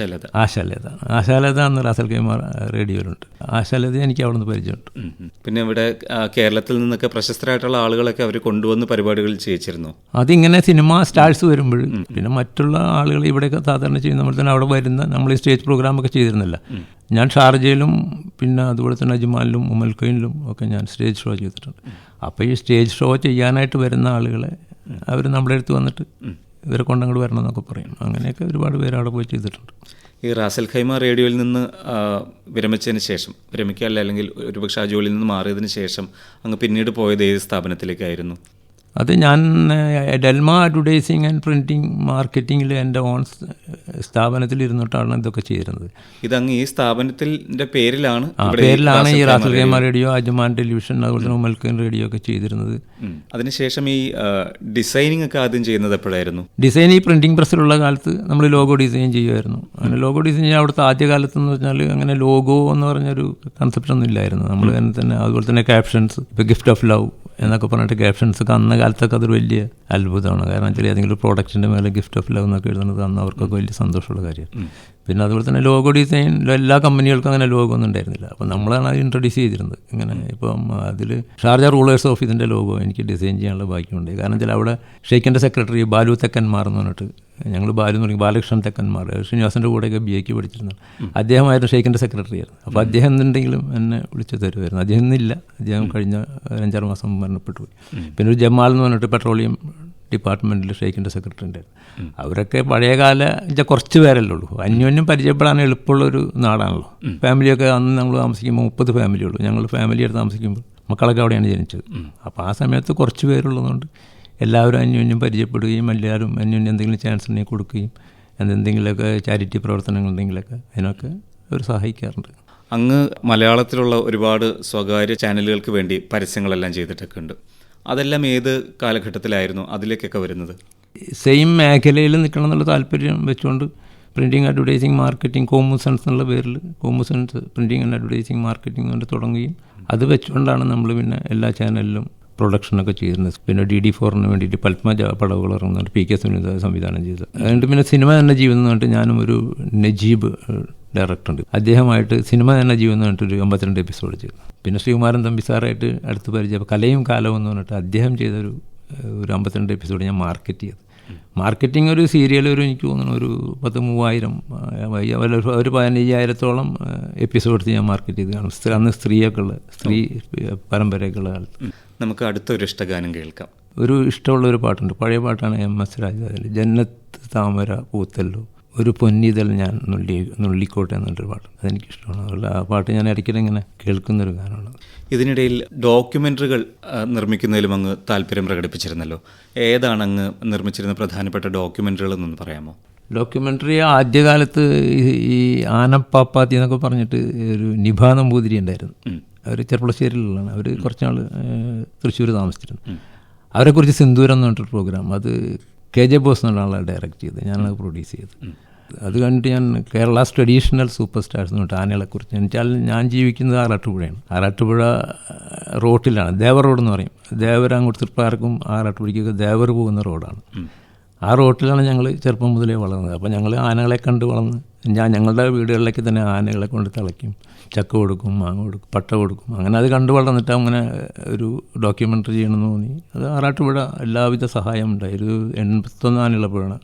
ആശാലത അന്ന് റാസൽ ഖൈമ റേഡിയോയിലുണ്ട്. ആശാലത എനിക്ക് അവിടെ നിന്ന് പരിചയമുണ്ട്. പിന്നെ ഇവിടെ കേരളത്തിൽ നിന്നൊക്കെ പ്രശസ്തരായിട്ടുള്ള ആളുകളൊക്കെ അവർ കൊണ്ടുവന്ന് പരിപാടികൾ ചെയ്യിച്ചിരുന്നു. അതിങ്ങനെ സിനിമ സ്റ്റാർസ് വരുമ്പോൾ പിന്നെ മറ്റുള്ള ആളുകൾ ഇവിടെയൊക്കെ സാധാരണ ചെയ്യുന്ന നമ്മൾ തന്നെ അവിടെ വരുന്ന നമ്മൾ ഈ സ്റ്റേജ് പ്രോഗ്രാമൊക്കെ ചെയ്തിരുന്നില്ല. ഞാൻ ഷാർജയിലും പിന്നെ അതുപോലെ തന്നെ അജ്മാനിലും ഉമൽഖൈനിലും ഒക്കെ ഞാൻ സ്റ്റേജ് ഷോ ചെയ്തിട്ടുണ്ട്. അപ്പോൾ ഈ സ്റ്റേജ് ഷോ ചെയ്യാനായിട്ട് വരുന്ന ആളുകളെ അവർ നമ്മുടെ അടുത്ത് വന്നിട്ട് ഇവരെ കൊണ്ടങ്ങോട്ട് വരണം എന്നൊക്കെ പറയും. അങ്ങനെയൊക്കെ ഒരുപാട് പേര് അവിടെ പോയി ചെയ്തിട്ടുണ്ട്. ഈ റാസൽ ഖൈമ റേഡിയോയിൽ നിന്ന് വിരമിച്ചതിന് ശേഷം, വിരമിക്കല്ല അല്ലെങ്കിൽ ഒരുപക്ഷെ ആ ജോലിയിൽ നിന്ന് മാറിയതിന് ശേഷം അങ്ങ് പിന്നീട് പോയത് ഏത് സ്ഥാപനത്തിലേക്കായിരുന്നു? അത് ഞാൻ ഡെൽമ അഡ്വർടൈസിങ് ആൻഡ് പ്രിൻറ്റിംഗ് മാർക്കറ്റിങ്ങിൽ എൻ്റെ ഓൺ സ്ഥാപനത്തിൽ ഇരുന്നിട്ടാണ് ഇതൊക്കെ ചെയ്തിരുന്നത്. ഇതങ്ങ് ഈ സ്ഥാപനത്തിൻ്റെ പേരിലാണ് ഈ Ras al Khaimah radio, Ajman television, അതുപോലെ തന്നെ ഉമൽഖൈൻ റേഡിയോ ഒക്കെ ചെയ്തിരുന്നത്. അതിനുശേഷം ഈ ഡിസൈനിങ് ഒക്കെ ആദ്യം ചെയ്യുന്നത് എപ്പോഴായിരുന്നു? ഡിസൈൻ ഈ പ്രിൻറ്റിംഗ് പ്രസ്സിലുള്ള കാലത്ത് നമ്മൾ ലോഗോ ഡിസൈൻ ചെയ്യുമായിരുന്നു. അങ്ങനെ ലോഗോ ഡിസൈൻ ചെയ്യാൻ അവിടുത്തെ ആദ്യകാലത്ത് എന്ന് പറഞ്ഞാൽ അങ്ങനെ ലോഗോ എന്ന് പറഞ്ഞൊരു കൺസെപ്റ്റ് ഒന്നും ഇല്ലായിരുന്നു. നമ്മൾ തന്നെ അതുപോലെ തന്നെ ക്യാപ്ഷൻസ്, ഇപ്പോൾ ഗിഫ്റ്റ് ഓഫ് ലവ് എന്നൊക്കെ പറഞ്ഞിട്ട് ക്യാപ്ഷൻസ് ഒക്കെ അന്ന കാലത്തൊക്കെ അതൊരു വലിയ അത്ഭുതമാണ്. കാരണം വെച്ചാൽ ഏതെങ്കിലും ഒരു പ്രോഡക്റ്റിൻ്റെ മേലെ ഗിഫ്റ്റ് ഓഫ് ലവ് എന്നൊക്കെ എഴുതുന്നത് അന്ന് അവർക്കൊക്കെ വലിയ സന്തോഷമുള്ള കാര്യമാണ്. പിന്നെ അതുപോലെ തന്നെ ലോഗോ ഡിസൈൻ എല്ലാ കമ്പനികൾക്കും അങ്ങനെ ലോഗോ ഒന്നും ഉണ്ടായിരുന്നില്ല. അപ്പോൾ നമ്മളാണ് അത് ഇൻട്രൊഡ്യൂസ് ചെയ്തിരുന്നത്. ഇങ്ങനെ ഇപ്പം അതിൽ ഷാർജ റൂളേഴ്സ് ഓഫ് ഇതിൻ്റെ ലോഗോ എനിക്ക് ഡിസൈൻ ചെയ്യാനുള്ള ഭാഗ്യമുണ്ട്. കാരണം വെച്ചാൽ അവിടെ ഷെയ്ഖിൻ്റെ സെക്രട്ടറി ബാലു തെക്കന്മാർ എന്ന് പറഞ്ഞിട്ട്, ഞങ്ങൾ ബാലു എന്ന് പറയും, ബാലകൃഷ്ണൻ തെക്കന്മാർ, ശ്രീനിവാസൻ്റെ കൂടെയൊക്കെ BA പഠിച്ചിരുന്നു. അദ്ദേഹമായിരുന്നു ഷെയ്ഖിൻ്റെ സെക്രട്ടറി ആയിരുന്നു. അപ്പോൾ അദ്ദേഹം എന്തുണ്ടെങ്കിലും എന്നെ വിളിച്ച് തരുമായിരുന്നു. അദ്ദേഹം ഇന്നില്ല, അദ്ദേഹം കഴിഞ്ഞ 5-6 മാസം മരണപ്പെട്ടു പോയി. പിന്നെ ഒരു ജമാൽ എന്ന് പറഞ്ഞിട്ട് പെട്രോളിയം ഡിപ്പാർട്ട്മെൻറ്റിൽ ഷെയ്ഖിൻ്റെ സെക്രട്ടറി ഉണ്ടായിരുന്നു. അവരൊക്കെ പഴയകാല കുറച്ച് പേരല്ലേ ഉള്ളൂ, അന്യോന്യം പരിചയപ്പെടാൻ എളുപ്പമുള്ളൊരു നാടാണല്ലോ. ഫാമിലിയൊക്കെ അന്ന് നമ്മൾ താമസിക്കുമ്പോൾ 30 ഫാമിലിയുള്ളൂ. ഞങ്ങൾ ഫാമിലി എടുത്ത് താമസിക്കുമ്പോൾ മക്കളൊക്കെ അവിടെയാണ് ജനിച്ചത്. അപ്പോൾ ആ സമയത്ത് കുറച്ച് പേരുള്ളതുകൊണ്ട് എല്ലാവരും അന്യോന്യം പരിചയപ്പെടുകയും എല്ലാവരും അന്യോന്യം എന്തെങ്കിലും ചാൻസ് ഉണ്ടെങ്കിൽ കൊടുക്കുകയും എന്തെങ്കിലുമൊക്കെ ചാരിറ്റി പ്രവർത്തനങ്ങളുണ്ടെങ്കിലൊക്കെ അതിനൊക്കെ അവർ സഹായിക്കാറുണ്ട്. അങ്ങ് മലയാളത്തിലുള്ള ഒരുപാട് സ്വകാര്യ ചാനലുകൾക്ക് വേണ്ടി പരസ്യങ്ങളെല്ലാം ചെയ്തിട്ടൊക്കെ ഉണ്ട്. അതെല്ലാം ഏത് കാലഘട്ടത്തിലായിരുന്നു അതിലേക്കൊക്കെ വരുന്നത്? സെയിം മേഖലയിൽ നിൽക്കണം എന്നുള്ള താല്പര്യം വെച്ചുകൊണ്ട് പ്രിൻറ്റിംഗ് അഡ്വർടൈസിങ് മാർക്കറ്റിംഗ് കോമുസൺസ് എന്നുള്ള പേരിൽ കോമുസൺസ് പ്രിൻറ്റിംഗ് ആൻഡ് അഡ്വർടൈസിങ് മാർക്കറ്റിംഗ് കൊണ്ട് തുടങ്ങുകയും അത് വെച്ചുകൊണ്ടാണ് നമ്മൾ പിന്നെ എല്ലാ ചാനലിലും പ്രൊഡക്ഷനൊക്കെ ചെയ്യുന്നത്. പിന്നെ DD4 വേണ്ടിയിട്ട് പത്മജ പടവുകൾ ഇറങ്ങുന്നുണ്ട്, PK സുനിത സംവിധാനം ചെയ്തത്. അതുകൊണ്ട് പിന്നെ സിനിമ തന്നെ ജീവിതം എന്ന് പറഞ്ഞിട്ട് ഞാനും ഒരു നജീബ് ഡയറക്ടറുണ്ട്, അദ്ദേഹമായിട്ട് സിനിമ തന്നെ ജീവിതം എന്ന് പറഞ്ഞിട്ടൊരു 52 എപ്പിസോഡ് ചെയ്തു. പിന്നെ ശ്രീകുമാരൻ തമ്പി സാറായിട്ട് അടുത്ത് പരിചയം, കലയും കാലവും എന്ന് പറഞ്ഞിട്ട് അദ്ദേഹം ചെയ്തൊരു 52 എപ്പിസോഡ് ഞാൻ മാർക്കറ്റ് ചെയ്തു. മാർക്കറ്റിംഗ് ഒരു സീരിയൽ എനിക്ക് തോന്നുന്നു ഒരു 10,000-3000 ഒരു 15,000-ഓളം എപ്പിസോഡ്സ് ഞാൻ മാർക്കറ്റ് ചെയ്ത് കാണും. അന്ന് സ്ത്രീയൊക്കെ ഉള്ള സ്ത്രീ പരമ്പരയൊക്കെ ഉള്ള കാലത്ത്. നമുക്ക് അടുത്തൊരു ഇഷ്ടഗാനം കേൾക്കാം. ഒരു ഇഷ്ടമുള്ളൊരു പാട്ടുണ്ട്, പഴയ പാട്ടാണ്, MS രാജാവിൽ ജന്നത്ത് താമര പൂത്തല്ലോ ഒരു പൊന്നിതൽ ഞാൻ നുള്ളിക്കോട്ടെ എന്നൊരു പാട്ടുണ്ട്. അതെനിക്കിഷ്ടമാണ്. അതുകൊണ്ട് ആ പാട്ട് ഞാൻ ഇടയ്ക്കിടെ ഇങ്ങനെ കേൾക്കുന്നൊരു ഗാനമാണ്. ഇതിനിടയിൽ ഡോക്യുമെൻ്ററികൾ നിർമ്മിക്കുന്നതിലും അങ്ങ് താല്പര്യം പ്രകടിപ്പിച്ചിരുന്നല്ലോ. ഏതാണ് അങ്ങ് നിർമ്മിച്ചിരുന്ന പ്രധാനപ്പെട്ട ഡോക്യുമെൻ്ററികൾ എന്നൊന്ന് പറയാമോ? ഡോക്യുമെൻ്ററി ആദ്യകാലത്ത് ഈ ആനപ്പാപ്പാത്തി എന്നൊക്കെ പറഞ്ഞിട്ട് ഒരു നിഭ നമ്പൂതിരി ഉണ്ടായിരുന്നു. അവർ ചെർപ്പളശ്ശേരിയിലുള്ളതാണ്. അവർ കുറച്ചാൾ തൃശ്ശൂർ താമസിച്ചിരുന്നു. അവരെക്കുറിച്ച് സിന്ദൂരം എന്ന് പറഞ്ഞിട്ടൊരു പ്രോഗ്രാം, അത് KJ ബോസ് എന്നുള്ള ആളെ ഡയറക്റ്റ് ചെയ്ത് ഞാനത് പ്രൊഡ്യൂസ് ചെയ്ത്. അത് കണ്ടിട്ട് ഞാൻ കേരളാസ് ട്രഡീഷണൽ സൂപ്പർ സ്റ്റാർസ് എന്ന് പറഞ്ഞിട്ട് ആനകളെക്കുറിച്ച് എന്നുവെച്ചാൽ ഞാൻ ജീവിക്കുന്നത് ആറാട്ടുപുഴയാണ്. ആറാട്ടുപുഴ റോട്ടിലാണ്, ദേവർ റോഡ് എന്ന് പറയും. ദേവർ അങ്ങോട്ട് തൃപ്പാർക്കും ആറാട്ടുപുഴയ്ക്കൊക്കെ ദേവർ പോകുന്ന റോഡാണ്. ആ റോട്ടിലാണ് ഞങ്ങൾ ചെറുപ്പം മുതലേ വളർന്നത്. അപ്പോൾ ഞങ്ങൾ ആനകളെ കണ്ട് വളർന്ന് ഞങ്ങളുടെ വീടുകളിലേക്ക് തന്നെ ആനകളെ കൊണ്ട് തിളയ്ക്കും, ചക്ക കൊടുക്കും, മാങ്ങ കൊടുക്കും, പട്ട കൊടുക്കും. അങ്ങനെ അത് കണ്ടു വളർന്നിട്ട് അങ്ങനെ ഒരു ഡോക്യുമെൻ്ററി ചെയ്യണമെന്ന് തോന്നി. അത് ആറാട്ടുപുഴ എല്ലാവിധ സഹായം ഉണ്ടായി. ഒരു 81 ആനയുള്ളപ്പോഴാണ്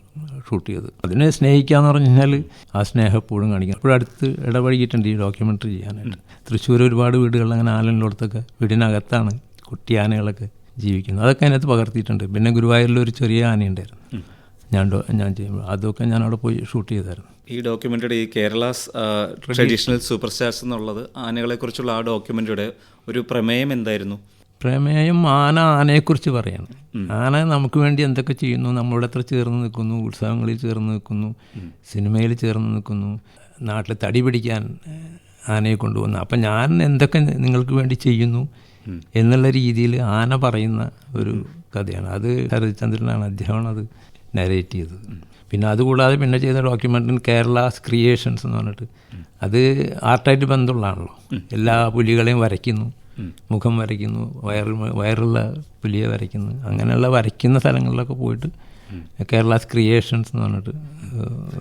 ഷൂട്ട് ചെയ്തത്. അതിനെ സ്നേഹിക്കാന്ന് പറഞ്ഞു കഴിഞ്ഞാൽ ആ സ്നേഹം എപ്പോഴും കാണിക്കാം. എപ്പോഴും അടുത്ത് ഇടപഴകിയിട്ടുണ്ട് ഈ ഡോക്യുമെൻ്ററി ചെയ്യാനായിട്ട്. തൃശ്ശൂർ ഒരുപാട് വീടുകളിൽ അങ്ങനെ ആനകളിടത്തൊക്കെ വീടിനകത്താണ് കുട്ടി ആനകളൊക്കെ ജീവിക്കുന്നത്. അതൊക്കെ അതിനകത്ത് പകർത്തിയിട്ടുണ്ട്. പിന്നെ ഗുരുവായൂരിലൊരു ചെറിയ ആനയുണ്ടായിരുന്നു ഞാൻ ചെയ്യുമ്പോൾ, അതൊക്കെ ഞാൻ അവിടെ പോയി ഷൂട്ട് ചെയ്തായിരുന്നു. ഈ ഡോക്യുമെൻ്ററി ഈ കേരളാസ് ട്രഡീഷണൽ സൂപ്പർ സ്റ്റാർസ് എന്നുള്ളത് ആനകളെക്കുറിച്ചുള്ള ആ ഡോക്യുമെൻ്ററിയുടെ ഒരു പ്രമേയം എന്തായിരുന്നു? പ്രമേയം ആനയെക്കുറിച്ച് പറയാണ്. ആന നമുക്ക് വേണ്ടി എന്തൊക്കെ ചെയ്യുന്നു, നമ്മളോട് എത്ര ചേർന്ന് നിൽക്കുന്നു, ഉത്സവങ്ങളിൽ ചേർന്ന് നിൽക്കുന്നു, സിനിമയിൽ ചേർന്ന് നിൽക്കുന്നു, നാട്ടിൽ തടി പിടിക്കാൻ ആനയെ കൊണ്ടുപോകുന്നു. അപ്പം ഞാൻ എന്തൊക്കെ നിങ്ങൾക്ക് വേണ്ടി ചെയ്യുന്നു എന്നുള്ള രീതിയിൽ ആന പറയുന്ന ഒരു കഥയാണ്. അത് ഹരിചന്ദ്രനാണ്, അദ്ദേഹമാണ് അത് നരേറ്റ് ചെയ്തത്. പിന്നെ അതുകൂടാതെ പിന്നെ ചെയ്ത ഡോക്യുമെൻ്ററി കേരളാസ് ക്രിയേഷൻസ് എന്ന് പറഞ്ഞിട്ട്, അത് ആർട്ടായിട്ട് ബന്ധമുള്ളതാണല്ലോ. എല്ലാ പുലികളെയും വരയ്ക്കുന്നു, മുഖം വരയ്ക്കുന്നു, വയറുള്ള പുലിയെ വരയ്ക്കുന്നു. അങ്ങനെയുള്ള വരയ്ക്കുന്ന സ്ഥലങ്ങളിലൊക്കെ പോയിട്ട് കേരളാസ് ക്രിയേഷൻസ് എന്ന് പറഞ്ഞിട്ട്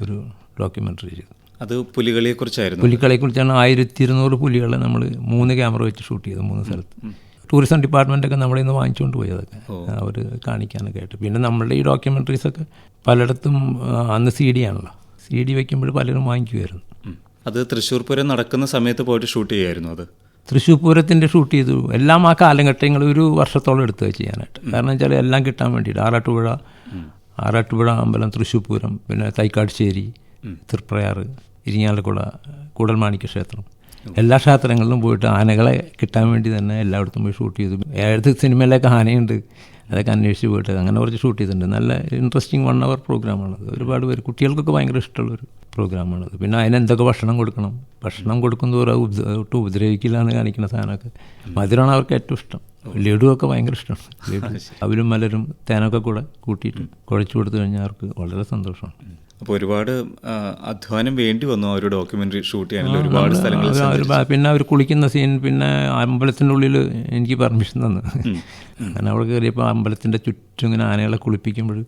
ഒരു ഡോക്യുമെൻ്ററി ചെയ്തു. അത് പുലികളെക്കുറിച്ചായിരുന്നു. പുലികളെക്കുറിച്ചാണ്. 1200 പുലികളെ നമ്മൾ 3 ക്യാമറ വെച്ച് ഷൂട്ട് ചെയ്തു 3 സ്ഥലത്ത്. ടൂറിസം ഡിപ്പാർട്ട്മെൻറ്റൊക്കെ നമ്മളിൽ നിന്ന് വാങ്ങിച്ചുകൊണ്ട് പോയി അതൊക്കെ അവർ കാണിക്കാനൊക്കെ ആയിട്ട്. പിന്നെ നമ്മളുടെ ഈ ഡോക്യുമെൻ്ററീസൊക്കെ പലയിടത്തും അന്ന് CD ആണല്ലോ, CD വയ്ക്കുമ്പോൾ പലരും വാങ്ങിക്കുമായിരുന്നു. അത് തൃശ്ശൂർ പൂരം നടക്കുന്ന സമയത്ത് പോയിട്ട് ഷൂട്ട് ചെയ്യായിരുന്നു. അത് തൃശ്ശൂർ പൂരത്തിൻ്റെ ഷൂട്ട് ചെയ്തു. എല്ലാം ആ കാലഘട്ടങ്ങൾ ഒരു വർഷത്തോളം എടുത്ത് ചെയ്യാനായിട്ട്. കാരണം വെച്ചാൽ എല്ലാം കിട്ടാൻ വേണ്ടിയിട്ട് ആറാട്ടുപുഴ അമ്പലം, തൃശ്ശൂർ പൂരം, പിന്നെ തൈക്കാട്ടുശ്ശേരി, തൃപ്രയാർ, ഇരിങ്ങാലക്കുട, കൂടൽമാണിക്യ ക്ഷേത്രം, എല്ലാ ക്ഷേത്രങ്ങളിലും പോയിട്ട് ആനകളെ കിട്ടാൻ വേണ്ടി തന്നെ എല്ലായിടത്തും പോയി ഷൂട്ട് ചെയ്തു. ഏത് സിനിമയിലൊക്കെ ആനയുണ്ട് അതൊക്കെ അന്വേഷിച്ച് പോയിട്ട് അങ്ങനെ കുറച്ച് ഷൂട്ട് ചെയ്തിട്ടുണ്ട്. നല്ല ഇൻട്രസ്റ്റിംഗ് 1 hour പ്രോഗ്രാമാണത്. ഒരുപാട് പേര്, കുട്ടികൾക്കൊക്കെ ഭയങ്കര ഇഷ്ടമുള്ളൊരു പ്രോഗ്രാമാണത്. പിന്നെ അതിനെന്തൊക്കെ ഭക്ഷണം കൊടുക്കണം, ഭക്ഷണം കൊടുക്കുന്നതോറും ഒട്ടും ഉപദ്രവിക്കില്ല എന്ന് കാണിക്കുന്ന സാധനമൊക്കെ. മധുരമാണ് അവർക്ക് ഏറ്റവും ഇഷ്ടം. ലഡുവൊക്കെ ഭയങ്കര ഇഷ്ടമാണ്. ലഡു അവലും മലരും തേനൊക്കെ കൂടെ കൂട്ടിയിട്ട് കുഴച്ചു കൊടുത്തു കഴിഞ്ഞാൽ അവർക്ക് വളരെ സന്തോഷമാണ്. അപ്പോൾ ഒരുപാട് അധ്വാനം വേണ്ടി വന്നു ആ ഒരു ഡോക്യുമെൻ്ററി ഷൂട്ട് ചെയ്യാനുള്ള. ഒരുപാട് സ്ഥലങ്ങളിൽ പിന്നെ അവർ കുളിക്കുന്ന സീൻ, പിന്നെ അമ്പലത്തിൻ്റെ ഉള്ളിൽ എനിക്ക് പെർമിഷൻ തന്നു. അങ്ങനെ അവിടെ കയറിയപ്പോൾ അമ്പലത്തിൻ്റെ ചുറ്റും ഇങ്ങനെ ആനകളെ കുളിപ്പിക്കുമ്പോൾ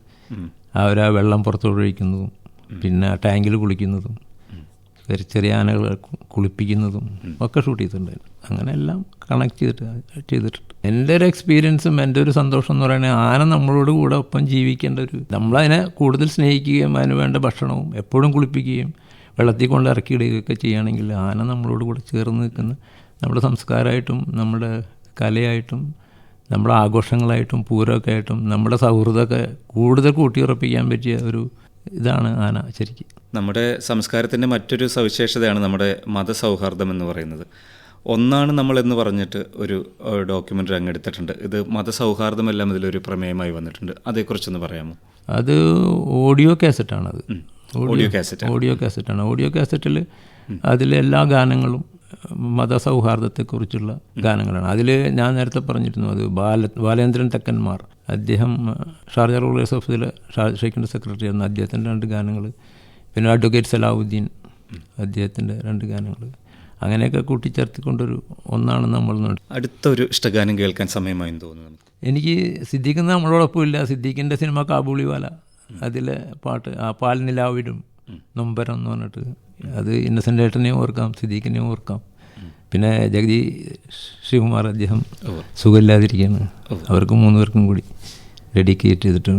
അവരാ വെള്ളം പുറത്തോട്ട് ഒഴിക്കുന്നതും, പിന്നെ ടാങ്കിൽ കുളിക്കുന്നതും, ചെറിയ ആനകളെ കുളിപ്പിക്കുന്നതും ഒക്കെ ഷൂട്ട് ചെയ്തിട്ടുണ്ടായിരുന്നു. അങ്ങനെ എല്ലാം കണക്ട് ചെയ്തിട്ടുണ്ട്. എൻ്റെ ഒരു എക്സ്പീരിയൻസും എൻ്റെ ഒരു സന്തോഷം എന്ന് പറയുന്നത്, ആന നമ്മളോട് കൂടെ ഒപ്പം ജീവിക്കേണ്ട നമ്മളതിനെ കൂടുതൽ സ്നേഹിക്കുകയും അതിന് വേണ്ട ഭക്ഷണവും എപ്പോഴും കുളിപ്പിക്കുകയും വെള്ളത്തിൽ കൊണ്ട് ഇറക്കിയിടുകയൊക്കെ ചെയ്യുകയാണെങ്കിൽ ആന നമ്മളോട് കൂടെ ചേർന്ന് നിൽക്കുന്ന നമ്മുടെ സംസ്കാരമായിട്ടും നമ്മുടെ കലയായിട്ടും നമ്മുടെ ആഘോഷങ്ങളായിട്ടും പൂരമൊക്കെ ആയിട്ടും നമ്മുടെ സൗഹൃദമൊക്കെ കൂടുതൽ കൂട്ടിയുറപ്പിക്കാൻ പറ്റിയ ഒരു ഇതാണ് ആന ശരിക്കും. നമ്മുടെ സംസ്കാരത്തിൻ്റെ മറ്റൊരു സവിശേഷതയാണ് നമ്മുടെ മതസൗഹാർദ്ദം എന്ന് പറയുന്നത്. ഒന്നാണ് നമ്മളെന്ന് പറഞ്ഞിട്ട് ഒരു ഡോക്യുമെൻ്ററി അങ്ങ് എടുത്തിട്ടുണ്ട്. ഇത് മതസൗഹാർദ്ദമെല്ലാം ഇതിലൊരു പ്രമേയമായി വന്നിട്ടുണ്ട്. അതേക്കുറിച്ചൊന്ന് പറയാമോ? അത് ഓഡിയോ കാസറ്റാണത്. ഓഡിയോ കാസറ്റാണ്. ഓഡിയോ കാസറ്റിൽ അതിലെ എല്ലാ ഗാനങ്ങളും മതസൗഹാർദ്ദത്തെക്കുറിച്ചുള്ള ഗാനങ്ങളാണ്. അതിൽ ഞാൻ നേരത്തെ പറഞ്ഞിരുന്നു, അത് ബാലേന്ദ്രൻ തെക്കന്മാർ, അദ്ദേഹം ഷാർജ റൂളേഴ്സ് ഓഫീസിലെ ഷെയ്ഖിൻ്റെ സെക്രട്ടറി ആയിരുന്നു. അദ്ദേഹത്തിൻ്റെ 2 ഗാനങ്ങൾ, പിന്നെ അഡ്വക്കേറ്റ് സലാഹുദ്ദീൻ അദ്ദേഹത്തിൻ്റെ 2 ഗാനങ്ങൾ, അങ്ങനെയൊക്കെ കൂട്ടിച്ചേർത്തിക്കൊണ്ടൊരു ഒന്നാണ് നമ്മൾ. അടുത്തൊരു ഇഷ്ടഗാനം കേൾക്കാൻ സമയമായി തോന്നുന്നു. എനിക്ക് സിദ്ദീഖ് നമ്മളോടൊപ്പം ഇല്ല. സിദ്ദീഖിൻ്റെ സിനിമ കാബൂളിവാല, അതിലെ പാട്ട് ആ പാൽ നിലാവിടും നൊമ്പരം എന്ന് പറഞ്ഞിട്ട്, അത് ഇന്നസെൻ്റ് ഏട്ടനെയും ഓർക്കാം, സിദ്ദീഖിനെയും ഓർക്കാം. പിന്നെ ജഗതി ശ്രീകുമാർ, അദ്ദേഹം സുഖമില്ലാതിരിക്കുകയാണ്. അവർക്ക് 3 പേർക്കും കൂടി ഡെഡിക്കേറ്റ് ചെയ്തിട്ട്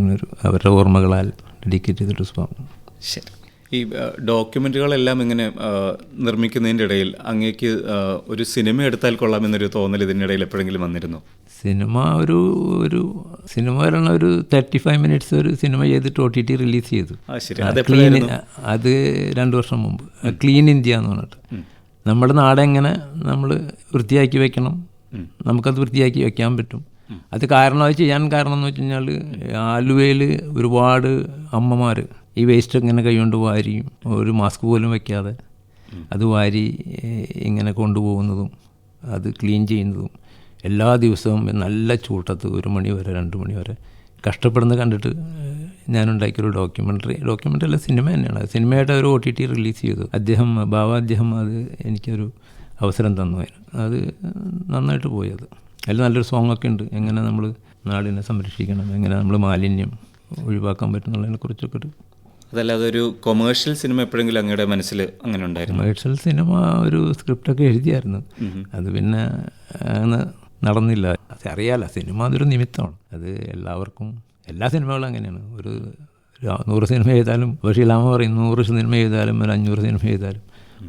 അവരുടെ ഓർമ്മകളാൽ ഡെഡിക്കേറ്റ് ചെയ്തിട്ട് സ്വാമി. ശരി. ഈ ഡോക്യുമെൻ്ററികളെല്ലാം ഇങ്ങനെ നിർമ്മിക്കുന്നതിൻ്റെ ഇടയിൽ അങ്ങേക്ക് ഒരു സിനിമ എടുത്താൽ കൊള്ളാമെന്നൊരു തോന്നൽ ഇതിൻ്റെ ഇടയിൽ എപ്പോഴെങ്കിലും വന്നിരുന്നു? സിനിമ ഒരു സിനിമ വരണ ഒരു 35 minutes ഒരു സിനിമ ചെയ്തിട്ട് OTT റിലീസ് ചെയ്തു. അത് 2 വർഷം മുമ്പ്. ക്ലീൻ ഇന്ത്യ എന്ന് പറഞ്ഞിട്ട്, നമ്മുടെ നാടെങ്ങനെ നമ്മൾ വൃത്തിയാക്കി വെക്കണം, നമുക്കത് വൃത്തിയാക്കി വെക്കാൻ പറ്റും. അത് ചെയ്യാൻ കാരണം എന്ന് വെച്ച് കഴിഞ്ഞാൽ, ആലുവയിൽ ഒരുപാട് അമ്മമാർ ഈ വേസ്റ്റ് ഇങ്ങനെ കൈകൊണ്ട് വാരിയും ഒരു മാസ്ക് പോലും വയ്ക്കാതെ അത് വാരി ഇങ്ങനെ കൊണ്ടുപോകുന്നതും അത് ക്ലീൻ ചെയ്യുന്നതും എല്ലാ ദിവസവും നല്ല ചൂട്ടത്ത് 1 മണി വരെ 2 മണി വരെ കഷ്ടപ്പെടുന്നത് കണ്ടിട്ട് ഞാനുണ്ടാക്കിയൊരു ഡോക്യുമെൻ്ററി അല്ല, സിനിമ തന്നെയാണ്. സിനിമയായിട്ട് അവർ OTT റിലീസ് ചെയ്തു. അദ്ദേഹം അത് എനിക്കൊരു അവസരം തന്നു. അത് നന്നായിട്ട് പോയി. അതിൽ നല്ലൊരു സോങ്ങൊക്കെ ഉണ്ട്. എങ്ങനെ നമ്മൾ നാടിനെ സംരക്ഷിക്കണം, എങ്ങനെ നമ്മൾ മാലിന്യം ഒഴിവാക്കാൻ പറ്റുന്നുള്ളതിനെ കുറിച്ചൊക്കെ ഒരു. അതല്ലാതെ ഒരു കൊമേഴ്ഷ്യൽ സിനിമ എപ്പോഴെങ്കിലും അങ്ങയുടെ മനസ്സിൽ അങ്ങനെ ഉണ്ടായിരുന്നു? കൊമേഴ്ഷ്യൽ സിനിമ ഒരു സ്ക്രിപ്റ്റൊക്കെ എഴുതിയായിരുന്നു. അത് പിന്നെ അങ്ങനെ നടന്നില്ല. അറിയാലോ, സിനിമ അതൊരു നിമിത്തമാണ്. അത് എല്ലാവർക്കും, എല്ലാ സിനിമകളും അങ്ങനെയാണ്. ഒരു 100 സിനിമ ചെയ്താലും, ബഷീലാമ പറയും 100 സിനിമ ചെയ്താലും ഒരു 500 സിനിമ ചെയ്താലും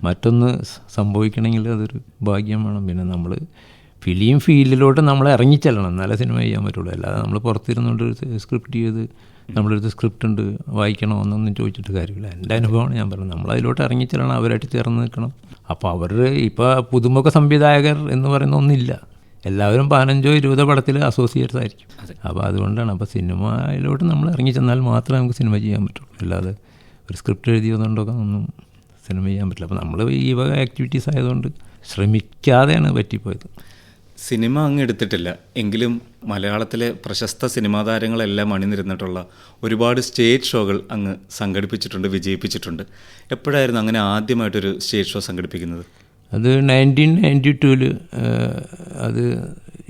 മറ്റൊന്ന് സംഭവിക്കണമെങ്കിൽ അതൊരു ഭാഗ്യം വേണം. പിന്നെ നമ്മൾ ഫിലിം ഫീൽഡിലോട്ട് നമ്മൾ ഇറങ്ങിച്ചെല്ലണം, എന്നാലേ സിനിമ ചെയ്യാൻ പറ്റുള്ളൂ. അല്ലാതെ നമ്മൾ പുറത്തിരുന്നുകൊണ്ട് സ്ക്രിപ്റ്റ് ചെയ്ത് നമ്മളടുത്ത് സ്ക്രിപ്റ്റ് ഉണ്ട് വായിക്കണോ എന്നൊന്നും ചോദിച്ചിട്ട് കാര്യമില്ല. എൻ്റെ അനുഭവമാണ് ഞാൻ പറയുന്നത്. നമ്മളതിലോട്ട് ഇറങ്ങിച്ചെല്ലണം, അവരായിട്ട് ചേർന്ന് നിൽക്കണം. അപ്പോൾ അവർ ഇപ്പോൾ പുതുമുഖ സംവിധായകർ എന്ന് പറയുന്ന ഒന്നില്ല. എല്ലാവരും 15-20 പടത്തിൽ അസോസിയേറ്റ്സ് ആയിരിക്കും. അപ്പോൾ അതുകൊണ്ടാണ്. അപ്പോൾ സിനിമയിലോട്ട് നമ്മൾ ഇറങ്ങി ചെന്നാൽ മാത്രമേ നമുക്ക് സിനിമ ചെയ്യാൻ പറ്റുള്ളൂ. അല്ലാതെ ഒരു സ്ക്രിപ്റ്റ് എഴുതിയതുകൊണ്ടൊക്കെ ഒന്നും സിനിമ ചെയ്യാൻ പറ്റില്ല. അപ്പോൾ നമ്മൾ ഈ വക ആക്ടിവിറ്റീസ് ആയതുകൊണ്ട് ശ്രമിക്കാതെയാണ് പറ്റിപ്പോയത്. സിനിമ അങ്ങ് എടുത്തിട്ടില്ല എങ്കിലും മലയാളത്തിലെ പ്രശസ്ത സിനിമാ താരങ്ങളെല്ലാം അണിനിരുന്നിട്ടുള്ള ഒരുപാട് സ്റ്റേജ് ഷോകൾ അങ്ങ് സംഘടിപ്പിച്ചിട്ടുണ്ട്, വിജയിപ്പിച്ചിട്ടുണ്ട്. എപ്പോഴായിരുന്നു അങ്ങനെ ആദ്യമായിട്ടൊരു സ്റ്റേജ് ഷോ സംഘടിപ്പിക്കുന്നത്? അത് 1992 അത്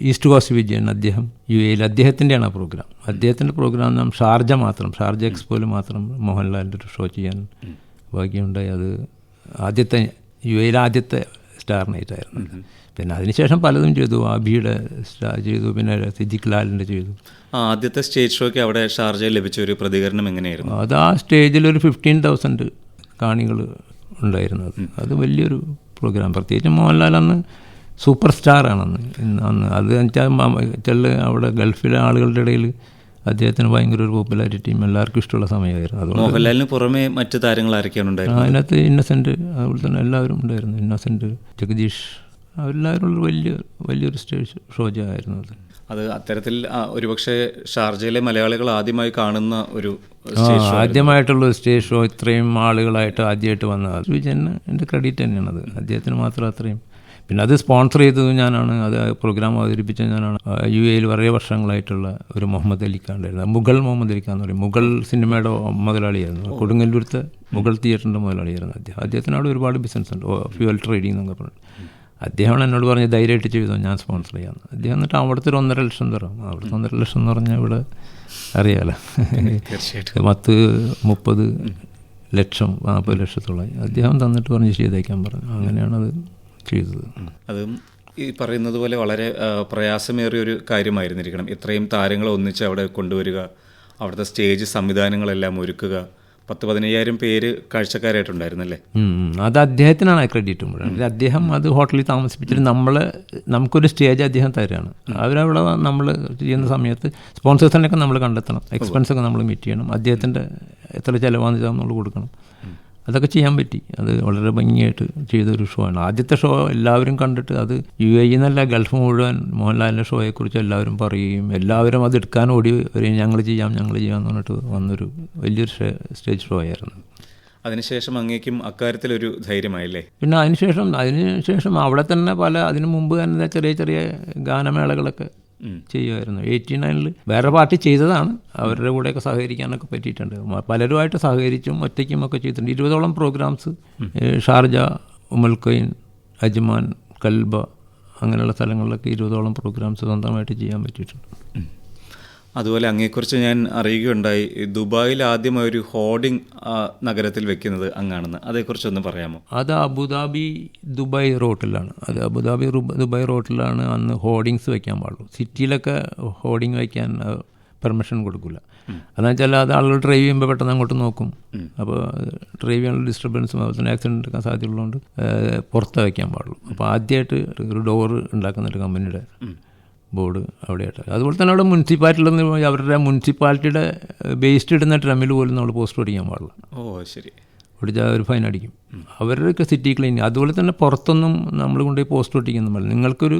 ഈസ്റ്റ് കോസ്റ്റ് വിജയൻ, അദ്ദേഹം UAE അദ്ദേഹത്തിൻ്റെയാണ് ആ പ്രോഗ്രാം. അദ്ദേഹത്തിൻ്റെ പ്രോഗ്രാം നാം ഷാർജ എക്സ്പോയിൽ മാത്രം മോഹൻലാലിൻ്റെ ഒരു ഷോ ചെയ്യാൻ ഭാഗ്യമുണ്ടായി. അത് UAE ആദ്യത്തെ സ്റ്റാർ നൈറ്റ് ആയിരുന്നു. പിന്നെ അതിനുശേഷം പലതും ചെയ്തു. അബിയുടെ സ്റ്റാർ ചെയ്തു, പിന്നെ സിദ്ദിഖ് ലാലിൻ്റെ ചെയ്തു. ആദ്യത്തെ സ്റ്റേജ് ഷോയ്ക്ക് അവിടെ ഷാർജയിൽ ലഭിച്ച ഒരു പ്രതികരണം എങ്ങനെയായിരുന്നു? അത് ആ സ്റ്റേജിൽ ഒരു 15,000 കാണികൾ ഉണ്ടായിരുന്നത്. അത് വലിയൊരു പ്രോഗ്രാം. പ്രത്യേകിച്ച് മോഹൻലാൽ അന്ന് സൂപ്പർ സ്റ്റാറാണെന്ന് അത് വെച്ചാൽ അവിടെ ഗൾഫിലെ ആളുകളുടെ ഇടയിൽ അദ്ദേഹത്തിന് ഭയങ്കര ഒരു പോപ്പുലാരിറ്റിയും എല്ലാവർക്കും ഇഷ്ടമുള്ള സമയമായിരുന്നു. അതുകൊണ്ട് മോഹൻലാലിന് പുറമെ മറ്റു താരങ്ങൾ ആരൊക്കെയാണ് ഉണ്ടായിരുന്നത്? അതിനകത്ത് ഇന്നസെൻറ്റ്, അതുപോലെ തന്നെ എല്ലാവരും ഉണ്ടായിരുന്നു. ഇന്നസെൻറ്റ്, ജഗദീഷ്, അവരെല്ലാവരും വലിയൊരു സ്റ്റേജ് ഷോ ആയിരുന്നു അത്. അത്തരത്തിൽ ഒരുപക്ഷെ ഷാർജയിലെ മലയാളികൾ ആദ്യമായി കാണുന്ന ഒരു ആദ്യമായിട്ടുള്ള സ്റ്റേജ് ഷോ, ഇത്രയും ആളുകളായിട്ട് ആദ്യമായിട്ട് വന്നത് വിജയന് എൻ്റെ ക്രെഡിറ്റ് തന്നെയാണത്. അദ്ദേഹത്തിന് മാത്രം അത്രയും. പിന്നെ അത് സ്പോൺസർ ചെയ്തത് ഞാനാണ്, അത് പ്രോഗ്രാം അവതരിപ്പിച്ച ഞാനാണ്. UAE വളരെ വർഷങ്ങളായിട്ടുള്ള ഒരു മുഹമ്മദ് അലിക്കാണ്ടായിരുന്നു. മുഹമ്മദ് അലിക്കാന്ന് പറയും. മുഗൾ സിനിമയുടെ മുതലാളിയായിരുന്നു. കൊടുങ്ങല്ലൂരത്തെ മുഗൾ തിയേറ്ററിൻ്റെ മുതലാളിയായിരുന്നു അദ്ദേഹം. അദ്ദേഹത്തിന് അവിടെ ഒരുപാട് ബിസിനസ് ഉണ്ട്, ഫ്യൂവൽ ട്രേഡിംഗ് എന്നൊക്കെ പറഞ്ഞു. അദ്ദേഹമാണ് എന്നോട് പറഞ്ഞ് ധൈര്യമായിട്ട് ചെയ്തോ, ഞാൻ സ്പോൺസർ ചെയ്യാമെന്ന്. അദ്ദേഹം എന്നിട്ട് അവിടുത്തെ ഒരു 1.5 ലക്ഷം തരാം. അവിടുത്തെ 1.5 ലക്ഷം എന്ന് പറഞ്ഞാൽ ഇവിടെ അറിയാലോ, 30 ലക്ഷം 40 ലക്ഷത്തോളം അദ്ദേഹം തന്നിട്ട് പറഞ്ഞ് ചെയ്തേക്കാൻ പറഞ്ഞു. അങ്ങനെയാണത് ചെയ്തത്. അതും ഈ പറയുന്നത് പോലെ വളരെ പ്രയാസമേറിയൊരു കാര്യമായിരുന്നിരിക്കണം. ഇത്രയും താരങ്ങളെ ഒന്നിച്ച് അവിടെ കൊണ്ടുവരിക, അവിടുത്തെ സ്റ്റേജ് സംവിധാനങ്ങളെല്ലാം ഒരുക്കുക. 10-15,000 പേര് കാഴ്ചക്കാരായിട്ടുണ്ടായിരുന്നല്ലേ? അത് അദ്ദേഹത്തിനാണ് ക്രെഡിറ്റ് മുഴുവൻ. അദ്ദേഹം അത് ഹോട്ടലിൽ താമസിപ്പിച്ചിട്ട് നമുക്കൊരു സ്റ്റേജ് അദ്ദേഹം തരാണ്. അവരവിടെ നമ്മൾ ചെയ്യുന്ന സമയത്ത് സ്പോൺസേഴ്സിനൊക്കെ നമ്മൾ കണ്ടെത്തണം, എക്സ്പെൻസൊക്കെ നമ്മൾ മീറ്റ് ചെയ്യണം, അദ്ദേഹത്തിൻ്റെ എത്ര ചിലവാണെന്ന് വെച്ചാൽ നമ്മൾ കൊടുക്കണം. അതൊക്കെ ചെയ്യാൻ പറ്റി. അത് വളരെ ഭംഗിയായിട്ട് ചെയ്തൊരു ഷോ ആണ്. ആദ്യത്തെ ഷോ എല്ലാവരും കണ്ടിട്ട്, അത് UAE എന്നല്ല ഗൾഫ് മുഴുവൻ മോഹൻലാലിൻ്റെ ഷോയെക്കുറിച്ച് എല്ലാവരും പറയുകയും എല്ലാവരും അത് എടുക്കാൻ ഓടി വരികയും ഞങ്ങൾ ചെയ്യാമെന്ന് പറഞ്ഞിട്ട് വന്നൊരു വലിയൊരു സ്റ്റേജ് ഷോ ആയിരുന്നു. അതിനുശേഷം അങ്ങേക്കും അക്കാര്യത്തിലൊരു ധൈര്യമായില്ലേ? പിന്നെ അതിനുശേഷം അവിടെ തന്നെ അതിനു മുമ്പ് തന്നെ ചെറിയ ഗാനമേളകളൊക്കെ ചെയ്യുമായിരുന്നു. 89 വേറെ പാർട്ടി ചെയ്തതാണ്. അവരുടെ കൂടെയൊക്കെ സഹകരിക്കാനൊക്കെ പറ്റിയിട്ടുണ്ട്. പലരുമായിട്ട് സഹകരിച്ചും ഒറ്റയ്ക്കും ഒക്കെ ചെയ്തിട്ടുണ്ട്. 20ഓളം പ്രോഗ്രാംസ് ഷാർജ, ഉമൽഖൈൻ, അജ്മാൻ, കൽബ അങ്ങനെയുള്ള സ്ഥലങ്ങളിലൊക്കെ 20ഓളം പ്രോഗ്രാംസ് സ്വന്തമായിട്ട് ചെയ്യാൻ പറ്റിയിട്ടുണ്ട്. അതുപോലെ അങ്ങയെക്കുറിച്ച് ഞാൻ അറിയുകയുണ്ടായി, ദുബായിൽ ആദ്യമായി ഒരു ഹോർഡിംഗ് നഗരത്തിൽ വെക്കുന്നത് അങ്ങാണെന്ന്. അതേക്കുറിച്ചൊന്ന് പറയാമോ? അത് അബുദാബി ദുബായ് റോട്ടിലാണ്. ദുബായ് റോട്ടിലാണ് അന്ന് ഹോർഡിങ്സ് വയ്ക്കാൻ പാടുള്ളൂ. സിറ്റിയിലൊക്കെ ഹോർഡിങ് വയ്ക്കാൻ പെർമിഷൻ കൊടുക്കില്ല. അതെന്ന് വെച്ചാൽ അത് ആളുകൾ ഡ്രൈവ് ചെയ്യുമ്പോൾ പെട്ടെന്ന് അങ്ങോട്ട് നോക്കും. അപ്പോൾ ഡ്രൈവ് ചെയ്യാനുള്ള ഡിസ്റ്റർബൻസും അതുപോലെ ആക്സിഡൻറ്റ് എടുക്കാൻ സാധ്യതയുള്ളതുകൊണ്ട് പുറത്ത് വയ്ക്കാൻ പാടുള്ളൂ. അപ്പോൾ ആദ്യമായിട്ട് ഒരു ഡോർ ഉണ്ടാക്കുന്നുണ്ട് കമ്പനിയുടെ ബോർഡ് അവിടെയായിട്ട്. അതുപോലെ തന്നെ അവിടെ മുനിസിപ്പാലിറ്റിയിൽ അവരുടെ മുനിസിപ്പാലിറ്റിയുടെ വേസ്റ്റ് ഇടുന്ന ഡ്രമ്മിൽ പോലും നമ്മൾ പോസ്റ്റ് അടിക്കാൻ പാടില്ല. ശരി. ഒടിച്ചാൽ ഒരു ഫൈൻ അടിക്കും. അവരുടെയൊക്കെ സിറ്റി ക്ലീനിങ്. അതുപോലെ തന്നെ പുറത്തൊന്നും നമ്മൾ കൊണ്ടുപോയി പോസ്റ്റ് ഒട്ടിക്കുന്ന പാടില്ല. നിങ്ങൾക്കൊരു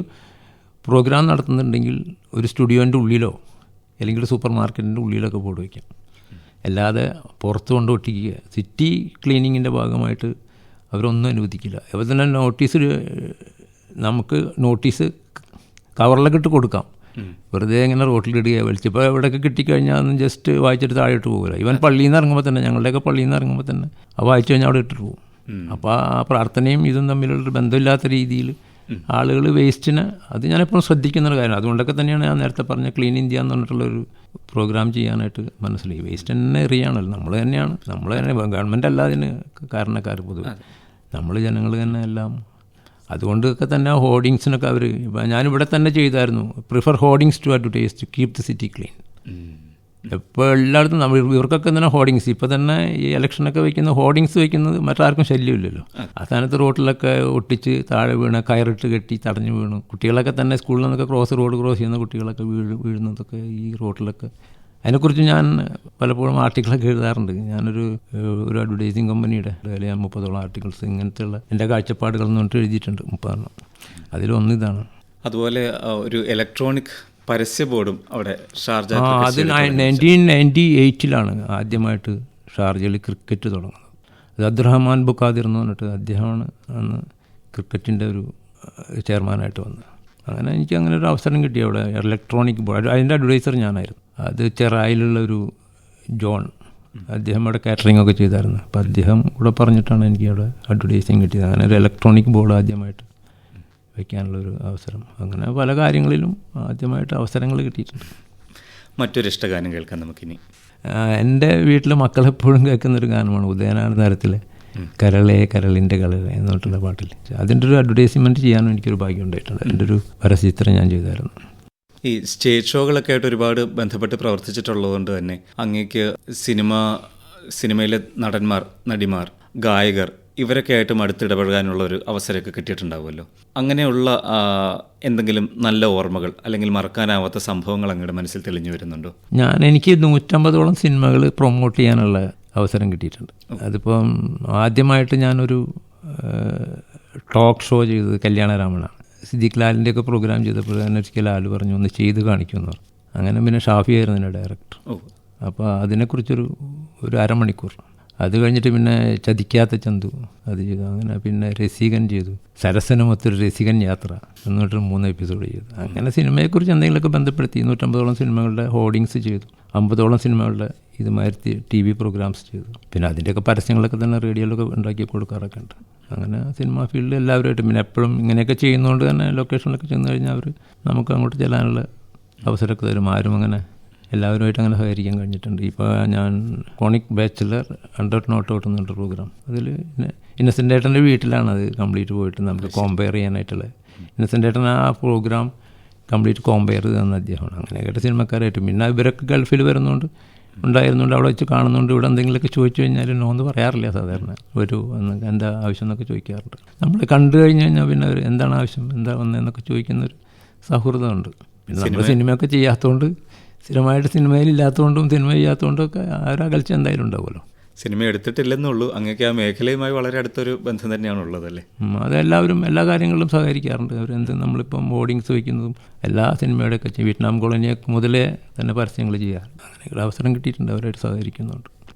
പ്രോഗ്രാം നടത്തുന്നുണ്ടെങ്കിൽ ഒരു സ്റ്റുഡിയോൻ്റെ ഉള്ളിലോ അല്ലെങ്കിൽ സൂപ്പർ മാർക്കറ്റിൻ്റെ ഉള്ളിലൊക്കെ ബോർഡ് വയ്ക്കാം. അല്ലാതെ പുറത്ത് കൊണ്ട് ഒട്ടിക്കുക. സിറ്റി ക്ലീനിങ്ങിൻ്റെ ഭാഗമായിട്ട് അവരൊന്നും അനുവദിക്കില്ല. അതുപോലെ തന്നെ നമുക്ക് നോട്ടീസ് കവറിലൊക്കെ ഇട്ട് കൊടുക്കാം. വെറുതെ ഇങ്ങനെ റോട്ടിലിടുക വലിച്ചപ്പോൾ എവിടെയൊക്കെ കിട്ടിക്കഴിഞ്ഞാൽ അതൊന്നും ജസ്റ്റ് വായിച്ചിട്ട് താഴോട്ട് പോകില്ല. ഇവൻ പള്ളിയിൽ നിന്ന് ഇറങ്ങുമ്പോൾ തന്നെ, ഞങ്ങളുടെയൊക്കെ പള്ളിയിൽ നിന്ന് ഇറങ്ങുമ്പോൾ തന്നെ ആ വായിച്ചു കഴിഞ്ഞാൽ അവിടെ ഇട്ടിട്ട് പോകും. അപ്പോൾ ആ പ്രാർത്ഥനയും ഇതും തമ്മിലുള്ള ബന്ധമില്ലാത്ത രീതിയിൽ ആളുകൾ വേസ്റ്റിന്, അത് ഞാനെപ്പോഴും ശ്രദ്ധിക്കുന്നൊരു കാര്യം. അതുകൊണ്ടൊക്കെ തന്നെയാണ് ഞാൻ നേരത്തെ പറഞ്ഞ ക്ലീൻ ഇന്ത്യ എന്ന് പറഞ്ഞിട്ടുള്ളൊരു പ്രോഗ്രാം ചെയ്യാനായിട്ട് മനസ്സിലായി. വേസ്റ്റ് തന്നെ എറിയാണല്ലോ, നമ്മൾ തന്നെ ഗവൺമെൻറ് അല്ല അതിന് കാരണക്കാർ, പൊതുവെ നമ്മൾ ജനങ്ങൾ തന്നെ എല്ലാം. അതുകൊണ്ടൊക്കെ തന്നെ ഹോർഡിങ്സിനൊക്കെ അവർ, ഞാനിവിടെ തന്നെ ചെയ്തായിരുന്നു, prefer hoardings to advertise to keep the city clean. ഇപ്പോൾ എല്ലായിടത്തും ഇവർക്കൊക്കെ തന്നെ ഹോർഡിങ്സ്, ഇപ്പോൾ തന്നെ ഈ ഇലക്ഷനൊക്കെ വയ്ക്കുന്ന ഹോർഡിങ്സ് വയ്ക്കുന്നത് മറ്റാർക്കും ശല്യമില്ലല്ലോ. ആ സ്ഥാനത്ത് റോട്ടിലൊക്കെ ഒട്ടിച്ച് താഴെ വീണ് കയറിട്ട് കെട്ടി തടഞ്ഞു വീണു. കുട്ടികളൊക്കെ തന്നെ സ്കൂളിൽ നിന്നൊക്കെ റോഡ് ക്രോസ് ചെയ്യുന്ന കുട്ടികളൊക്കെ വീഴുന്നതൊക്കെ ഈ റോട്ടിലൊക്കെ. അതിനെക്കുറിച്ച് ഞാൻ പലപ്പോഴും ആർട്ടിക്കിളൊക്കെ എഴുതാറുണ്ട്. ഞാനൊരു അഡ്വർടൈസിങ് കമ്പനിയുടെ ഞാൻ 30ഓളം ആർട്ടിക്കിൾസ് ഇങ്ങനത്തെയുള്ള എൻ്റെ കാഴ്ചപ്പാടുകൾ എന്ന് പറഞ്ഞിട്ട് എഴുതിയിട്ടുണ്ട്, 30 അതിലൊന്ന് ഇതാണ്. അതുപോലെ ഒരു ഇലക്ട്രോണിക് പരസ്യ ബോർഡും അവിടെ ഷാർജ, അത് 1998 ആദ്യമായിട്ട് ഷാർജയിൽ ക്രിക്കറ്റ് തുടങ്ങുന്നത്. അത് അബ്ദുറഹ്മാൻ ബുക്കാദിർ എന്ന് പറഞ്ഞിട്ട് അദ്ദേഹമാണ് അന്ന് ക്രിക്കറ്റിൻ്റെ ഒരു ചെയർമാനായിട്ട് വന്നത്. അങ്ങനെ എനിക്ക് അങ്ങനെ ഒരു അവസരം കിട്ടി അവിടെ ഇലക്ട്രോണിക് ബോർഡ്. അതിൻ്റെ അഡ്വൈസർ ഞാനായിരുന്നു. അത് ചെറായിലുള്ളൊരു ജോൺ, അദ്ദേഹം അവിടെ കാറ്ററിംഗ് ഒക്കെ ചെയ്തായിരുന്നു. അപ്പോൾ അദ്ദേഹം കൂടെ പറഞ്ഞിട്ടാണ് എനിക്ക് അവിടെ അഡ്വർടൈസിങ് കിട്ടിയത്. അങ്ങനെ ഒരു ഇലക്ട്രോണിക് ബോർഡ് ആദ്യമായിട്ട് വയ്ക്കാനുള്ളൊരു അവസരം. അങ്ങനെ പല കാര്യങ്ങളിലും ആദ്യമായിട്ട് അവസരങ്ങൾ കിട്ടിയിട്ടുണ്ട്. മറ്റൊരു ഇഷ്ടഗാനം കേൾക്കാം നമുക്കിനി. എൻ്റെ വീട്ടിൽ മക്കളെപ്പോഴും കേൾക്കുന്നൊരു ഗാനമാണ് ഉദയനാട് താരത്തിലെ കരളേ കരളിൻ്റെ കളറേ എന്നിട്ടുള്ള പാട്ടിൽ. അതിൻ്റെ ഒരു അഡ്വർടൈസ്മെൻറ്റ് ചെയ്യാനും എനിക്കൊരു ഭാഗ്യം ഉണ്ടായിട്ടുണ്ട്. അതിൻ്റെ ഒരു പരസ്യചിത്രം ഞാൻ ചെയ്തായിരുന്നു. ഈ സ്റ്റേജ് ഷോകളൊക്കെ ആയിട്ട് ഒരുപാട് ബന്ധപ്പെട്ട് പ്രവർത്തിച്ചിട്ടുള്ളതുകൊണ്ട് തന്നെ അങ്ങേക്ക് സിനിമയിലെ നടന്മാർ, നടിമാർ, ഗായകർ ഇവരൊക്കെ ആയിട്ടും അടുത്തിടപഴകാനുള്ള ഒരു അവസരമൊക്കെ കിട്ടിയിട്ടുണ്ടാവുമല്ലോ. അങ്ങനെയുള്ള എന്തെങ്കിലും നല്ല ഓർമ്മകൾ അല്ലെങ്കിൽ മറക്കാനാവാത്ത സംഭവങ്ങൾ അങ്ങയുടെ മനസ്സിൽ തെളിഞ്ഞു വരുന്നുണ്ടോ? എനിക്ക് 150ഓളം സിനിമകൾ പ്രൊമോട്ട് ചെയ്യാനുള്ള അവസരം കിട്ടിയിട്ടുണ്ട്. അതിപ്പം ആദ്യമായിട്ട് ഞാനൊരു ടോക്ക് ഷോ ചെയ്തത് കല്യാണരാമനാണ്. സിദ്ദീഖ് ലാലിൻ്റെയൊക്കെ പ്രോഗ്രാം ചെയ്തപ്പോൾ ഒരിക്കൽ ലാൽ പറഞ്ഞു ഒന്ന് ചെയ്ത് കാണിക്കുമെന്ന് പറഞ്ഞു. അങ്ങനെ പിന്നെ ഷാഫി ആയിരുന്നു എൻ്റെ ഡയറക്ടർ. അപ്പോൾ അതിനെക്കുറിച്ചൊരു അരമണിക്കൂർ. അത് കഴിഞ്ഞിട്ട് പിന്നെ ചതിക്കാത്ത ചന്തു അത് ചെയ്തു. അങ്ങനെ പിന്നെ രസികൻ ചെയ്തു, സരസനമൊത്തൊരു രസികൻ യാത്ര എന്നിട്ട് 3 എപ്പിസോഡ് ചെയ്തു. അങ്ങനെ സിനിമയെക്കുറിച്ച് എന്തെങ്കിലുമൊക്കെ ബന്ധപ്പെടുത്തി 150ഓളം സിനിമകളുടെ ഹോർഡിങ്സ് ചെയ്തു, 50ഓളം സിനിമകളുടെ ഇതുമാതിരി TV പ്രോഗ്രാംസ് ചെയ്തു. പിന്നെ അതിൻ്റെയൊക്കെ പരസ്യങ്ങളൊക്കെ തന്നെ റേഡിയോയിലൊക്കെ ഉണ്ടാക്കി കൊടുക്കാറൊക്കെ ഉണ്ട്. അങ്ങനെ സിനിമാ ഫീൽഡിൽ എല്ലാവരുമായിട്ടും പിന്നെ എപ്പോഴും ഇങ്ങനെയൊക്കെ ചെയ്യുന്നതുകൊണ്ട് തന്നെ ലൊക്കേഷനിലൊക്കെ ചെന്ന് കഴിഞ്ഞാൽ അവർ നമുക്ക് അങ്ങോട്ട് ചെല്ലാനുള്ള അവസരമൊക്കെ തരും. ആരും അങ്ങനെ എല്ലാവരുമായിട്ട് അങ്ങനെ സഹകരിക്കാൻ കഴിഞ്ഞിട്ടുണ്ട്. ഇപ്പോൾ ഞാൻ കോണിക് ബാച്ചിലർ അണ്ടർ നോട്ട് ഔട്ട് എന്നൊരു പ്രോഗ്രാം, അതിൽ ഇന്നസെൻ്റ് ഏട്ടൻ്റെ വീട്ടിലാണ് അത് കംപ്ലീറ്റ് പോയിട്ട് നമുക്ക് കോമ്പയർ ചെയ്യാനായിട്ടുള്ള. ഇന്നസെൻ്റ് ഏട്ടൻ ആ പ്രോഗ്രാം കംപ്ലീറ്റ് കോമ്പയർ തന്ന അദ്ദേഹമാണ്. അങ്ങനെയൊക്കെ സിനിമക്കാരായിട്ടും പിന്നെ ഇവരൊക്കെ ഗൾഫിൽ ഉണ്ടായിരുന്നുകൊണ്ട് അവിടെ വെച്ച് കാണുന്നുണ്ട്. ഇവിടെ എന്തെങ്കിലുമൊക്കെ ചോദിച്ചു കഴിഞ്ഞാൽ നോന്ന് പറയാറില്ല സാധാരണ. എന്താ ആവശ്യം എന്നൊക്കെ ചോദിക്കാറുണ്ട്. നമ്മൾ കണ്ടു കഴിഞ്ഞ് കഴിഞ്ഞാൽ പിന്നെ എന്താണ് ആവശ്യം, എന്താ വന്നതെന്നൊക്കെ ചോദിക്കുന്നൊരു സൗഹൃദമുണ്ട്. പിന്നെ നമ്മൾ സിനിമയൊക്കെ ചെയ്യാത്തതുകൊണ്ട്, സ്ഥിരമായിട്ട് സിനിമയിലില്ലാത്തതുകൊണ്ടും സിനിമ ചെയ്യാത്തതുകൊണ്ടും ഒക്കെ ആ ഒരു അകൽച്ച എന്തായാലും ഉണ്ടാവുമല്ലോ. സിനിമ എടുത്തിട്ടില്ലെന്നുള്ളൂ, അങ്ങേക്ക് ആ മേഖലയുമായി വളരെ അടുത്തൊരു ബന്ധം തന്നെയാണ് ഉള്ളതല്ലേ? അതെല്ലാവരും എല്ലാ കാര്യങ്ങളിലും സഹകരിക്കാറുണ്ട്. നമ്മളിപ്പം ബോർഡിങ്സ് വയ്ക്കുന്നതും എല്ലാ സിനിമയുടെയൊക്കെ വിയറ്റ്നാം കോളനിയെ മുതലേ തന്നെ പരസ്യങ്ങൾ ചെയ്യാറുണ്ട്. അങ്ങനെയൊക്കെ അവസരം കിട്ടിയിട്ടുണ്ട്, അവരായിട്ട് സഹകരിക്കുന്നുണ്ട്.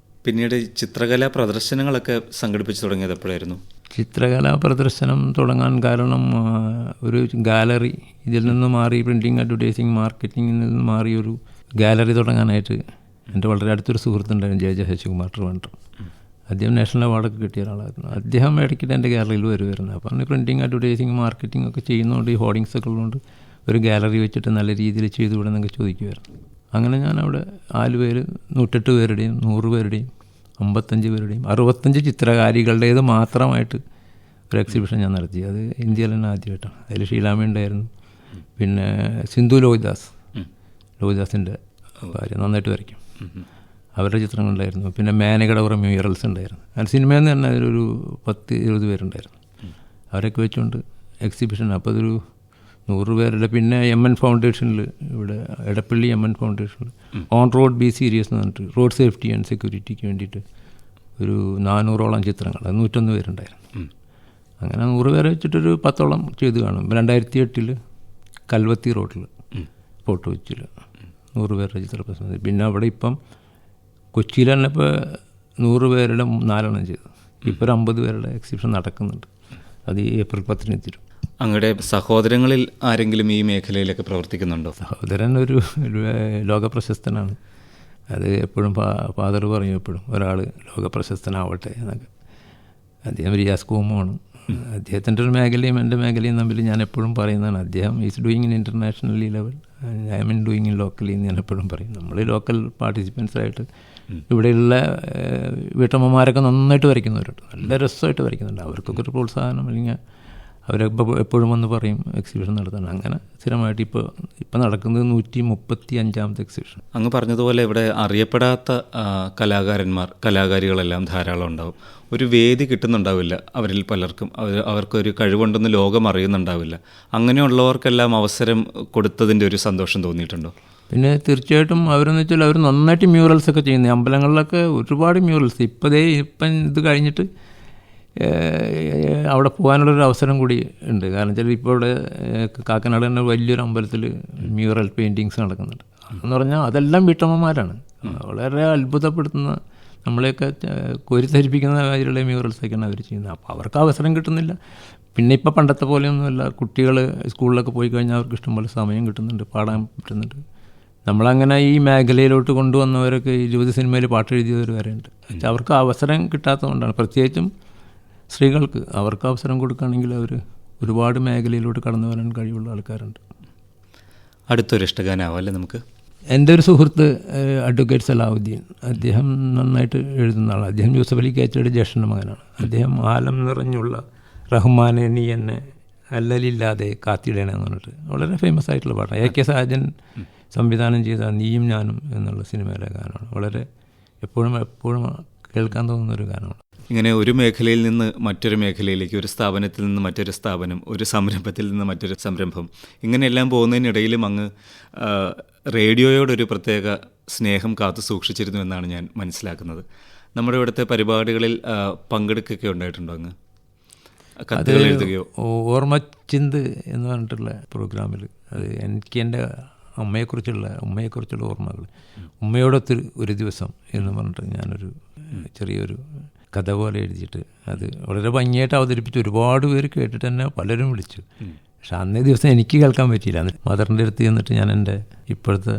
പിന്നീട് ചിത്രകലാ പ്രദർശനങ്ങളൊക്കെ സംഘടിപ്പിച്ച് തുടങ്ങിയത് എപ്പോഴായിരുന്നു? ചിത്രകലാ പ്രദർശനം തുടങ്ങാൻ കാരണം ഒരു ഗാലറി, ഇതിൽ നിന്ന് മാറി പ്രിൻറ്റിങ്, അഡ്വർടൈസിങ്, മാർക്കറ്റിങ്ങിൽ നിന്ന് മാറി ഒരു ഗാലറി തുടങ്ങാനായിട്ട് എൻ്റെ വളരെ അടുത്തൊരു സുഹൃത്തുണ്ടായിരുന്നു, ജെ ശശികുമാർ ട്രിവാൻഡ്രം. അദ്ദേഹം നാഷണൽ അവാർഡൊക്കെ കിട്ടിയ ഒരാളായിരുന്നു. അദ്ദേഹം ഇടയ്ക്കിട്ട് എൻ്റെ ഗാലറിയിൽ വരുമായിരുന്നു. അപ്പം പ്രിൻറ്റിങ്, അഡ്വർടൈസിങ്, മാർക്കറ്റിംഗ് ഒക്കെ ചെയ്യുന്നതുകൊണ്ട് ഈ ഹോർഡിങ്സ് ഒക്കെ ഉള്ളതുകൊണ്ട് ഒരു ഗാലറി വെച്ചിട്ട് നല്ല രീതിയിൽ ചെയ്തു വിടുന്നൊക്കെ ചോദിക്കുമായിരുന്നു. അങ്ങനെ ഞാൻ അവിടെ 4 പേര്, 108 പേരുടെയും 100 പേരുടെയും 55 പേരുടെയും 65 ചിത്രകാരികളുടേത് മാത്രമായിട്ട് ഒരു എക്സിബിഷൻ ഞാൻ നടത്തി. അത് ഇന്ത്യയിൽ തന്നെ ആദ്യമായിട്ടാണ്. അതിൽ ഷീലാമ ഉണ്ടായിരുന്നു, പിന്നെ സിന്ധു ലോഹിദാസിൻ്റെ ഭാര്യ, നന്നായിട്ട് വരയ്ക്കും, അവരുടെ ചിത്രങ്ങളുണ്ടായിരുന്നു. പിന്നെ മേനകയുടെ കുറേ മ്യൂറൽസ് ഉണ്ടായിരുന്നു. അത് സിനിമയിൽ നിന്ന് തന്നെ അതിലൊരു 10-20 പേരുണ്ടായിരുന്നു. അവരൊക്കെ വെച്ചുകൊണ്ട് എക്സിബിഷൻ. അപ്പോൾ അതൊരു 100 പേരുടെ. പിന്നെ MN ഫൗണ്ടേഷനിൽ, ഇവിടെ എടപ്പള്ളി MN ഫൗണ്ടേഷനിൽ ഓൺ റോഡ് ബി സീരിയസ് എന്ന് പറഞ്ഞിട്ട് റോഡ് സേഫ്റ്റി ആൻഡ് സെക്യൂരിറ്റിക്ക് വേണ്ടിയിട്ട് ഒരു 400ഓളം ചിത്രങ്ങൾ, 101 പേരുണ്ടായിരുന്നു. അങ്ങനെ 100 പേരെ വെച്ചിട്ടൊരു 10ഓളം ചെയ്ത് കാണും. 2008 കൽവത്തി റോഡിൽ ഫോട്ടോ വെച്ചിൽ 100 പേരുടെ ചിത്ര പ്രദർശനം. പിന്നെ അവിടെ ഇപ്പം കൊച്ചിയിൽ തന്നെ ഇപ്പോൾ 100 പേരുടെ 4 ചെയ്തു. ഇപ്പോൾ ഒരു 50 പേരുടെ എക്സിബിഷൻ നടക്കുന്നുണ്ട്. അത് April 10 എത്തിരും. അങ്ങയുടെ സഹോദരങ്ങളിൽ ആരെങ്കിലും ഈ മേഖലയിലൊക്കെ പ്രവർത്തിക്കുന്നുണ്ടോ? സഹോദരൻ ഒരു ലോകപ്രശസ്തനാണ്. അത് എപ്പോഴും ഫാദർ പറയും, എപ്പോഴും ഒരാൾ ലോകപ്രശസ്തനാവട്ടെ എന്നൊക്കെ. അദ്ദേഹം റിയാസ് കോമുമാണ്. അദ്ദേഹത്തിൻ്റെ ഒരു മേഖലയും എൻ്റെ മേഖലയും തമ്മിൽ ഞാൻ എപ്പോഴും പറയുന്നതാണ്, അദ്ദേഹം is doing in internationally level, I am doing in locally എന്ന് ഞാൻ എപ്പോഴും പറയും. നമ്മൾ ലോക്കൽ പാർട്ടിസിപ്പൻസായിട്ട് ഇവിടെയുള്ള വീട്ടമ്മമാരൊക്കെ നന്നായിട്ട് വരയ്ക്കുന്നവരുണ്ട്, നല്ല രസമായിട്ട് വരയ്ക്കുന്നുണ്ട്. അവർക്കൊക്കെ ഒരു പ്രോത്സാഹനം, അല്ലെങ്കിൽ അവരൊക്കെ എപ്പോഴും വന്ന് പറയും എക്സിബിഷൻ നടത്താൻ. അങ്ങനെ സ്ഥിരമായിട്ട് ഇപ്പോൾ നടക്കുന്നത് 135ാമത്തെ എക്സിബിഷൻ. അങ്ങ് പറഞ്ഞതുപോലെ ഇവിടെ അറിയപ്പെടാത്ത കലാകാരികളെല്ലാം ധാരാളം ഉണ്ടാവും. ഒരു വേദി കിട്ടുന്നുണ്ടാവില്ല അവരിൽ പലർക്കും. അവർക്കൊരു കഴിവുണ്ടെന്ന് ലോകം അറിയുന്നുണ്ടാവില്ല. അങ്ങനെയുള്ളവർക്കെല്ലാം അവസരം കൊടുത്തതിൻ്റെ ഒരു സന്തോഷം തോന്നിയിട്ടുണ്ടോ? പിന്നെ തീർച്ചയായിട്ടും അവരെന്ന് വെച്ചാൽ അവർ നന്നായിട്ട് മ്യൂറൽസൊക്കെ ചെയ്യുന്നത്. അമ്പലങ്ങളിലൊക്കെ ഒരുപാട് മ്യൂറൽസ്. ഇപ്പം ഇത് കഴിഞ്ഞിട്ട് അവിടെ പോകാനുള്ളൊരു അവസരം കൂടി ഉണ്ട്. കാരണം വെച്ചാൽ ഇപ്പോൾ ഇവിടെ കാക്കനാട് തന്നെ വലിയൊരു അമ്പലത്തിൽ മ്യൂറൽ പെയിൻറ്റിങ്സ് നടക്കുന്നുണ്ട്. എന്ന് പറഞ്ഞാൽ അതെല്ലാം വീട്ടമ്മമാരാണ്. വളരെ അത്ഭുതപ്പെടുത്തുന്ന, നമ്മളെയൊക്കെ കോരിത്തരിപ്പിക്കുന്ന കാര്യമുള്ള മ്യൂറൽസൊക്കെയാണ് അവർ ചെയ്യുന്നത്. അപ്പോൾ അവർക്ക് അവസരം കിട്ടുന്നില്ല. പിന്നെ ഇപ്പോൾ പണ്ടത്തെ പോലെയൊന്നുമല്ല. കുട്ടികൾ സ്കൂളിലൊക്കെ പോയി കഴിഞ്ഞാൽ അവർക്ക് ഇഷ്ടംപോലെ സമയം കിട്ടുന്നുണ്ട്, പാടാൻ പറ്റുന്നുണ്ട്. നമ്മളങ്ങനെ ഈ മേഖലയിലോട്ട് കൊണ്ടുവന്നവരൊക്കെ 20 സിനിമയിൽ പാട്ട് എഴുതിയവർ വരെയുണ്ട്. അവർക്ക് അവസരം കിട്ടാത്തതുകൊണ്ടാണ്. പ്രത്യേകിച്ചും സ്ത്രീകൾക്ക് അവർക്ക് അവസരം കൊടുക്കുകയാണെങ്കിൽ അവർ ഒരുപാട് മേഖലയിലോട്ട് കടന്നു വരാൻ കഴിവുള്ള ആൾക്കാരുണ്ട്. അടുത്തൊരു ഇഷ്ടഗാനാവല്ലേ നമുക്ക്? എൻ്റെ ഒരു സുഹൃത്ത് അഡ്വക്കേറ്റ് സലാഹുദ്ദീൻ, അദ്ദേഹം നന്നായിട്ട് എഴുതുന്ന ആളാണ്. അദ്ദേഹം യൂസഫ് അലി കേച്ചയുടെ ജ്യേഷ്ഠൻ്റെ മകനാണ്. അദ്ദേഹം ആലം നിറഞ്ഞുള്ള റഹ്മാനെ നീ എന്നെ അല്ലലില്ലാതെ കാത്തിടേണെന്ന് പറഞ്ഞിട്ട് വളരെ ഫേമസ് ആയിട്ടുള്ള പാട്ടാണ്. AK സാജൻ സംവിധാനം ചെയ്ത നീയും ഞാനും എന്നുള്ള സിനിമയിലെ ഗാനമാണ്. വളരെ എപ്പോഴും കേൾക്കാൻ തോന്നുന്നൊരു ഗാനമാണ്. ഇങ്ങനെ ഒരു മേഖലയിൽ നിന്ന് മറ്റൊരു മേഖലയിലേക്ക്, ഒരു സ്ഥാപനത്തിൽ നിന്ന് മറ്റൊരു സ്ഥാപനം, ഒരു സംരംഭത്തിൽ നിന്ന് മറ്റൊരു സംരംഭം, ഇങ്ങനെയെല്ലാം പോകുന്നതിനിടയിലും അങ്ങ് റേഡിയോയോടൊരു പ്രത്യേക സ്നേഹം കാത്തു സൂക്ഷിച്ചിരുന്നു എന്നാണ് ഞാൻ മനസ്സിലാക്കുന്നത്. നമ്മുടെ ഇവിടുത്തെ പരിപാടികളിൽ പങ്കെടുക്കുകയൊക്കെ ഉണ്ടായിട്ടുണ്ടോ? അങ്ങ് കത്തുകൾ എഴുതുകയോ? ഓർമ്മച്ചിന്ത് എന്ന് പറഞ്ഞിട്ടുള്ള പ്രോഗ്രാമിൽ അത് എനിക്ക് എൻ്റെ ഉമ്മയെക്കുറിച്ചുള്ള ഓർമ്മകൾ, ഉമ്മയോടൊത്ത് ഒരു ദിവസം എന്ന് പറഞ്ഞിട്ട് ഞാനൊരു ചെറിയൊരു കഥ പോലെ എഴുതിയിട്ട് അത് വളരെ ഭംഗിയായിട്ട് അവതരിപ്പിച്ച് ഒരുപാട് പേര് കേട്ടിട്ട് തന്നെ പലരും വിളിച്ചു. പക്ഷെ അന്നേ ദിവസം എനിക്ക് കേൾക്കാൻ പറ്റിയില്ല. മദറിൻ്റെ അടുത്ത് ചെന്നിട്ട് ഞാൻ എൻ്റെ ഇപ്പോഴത്തെ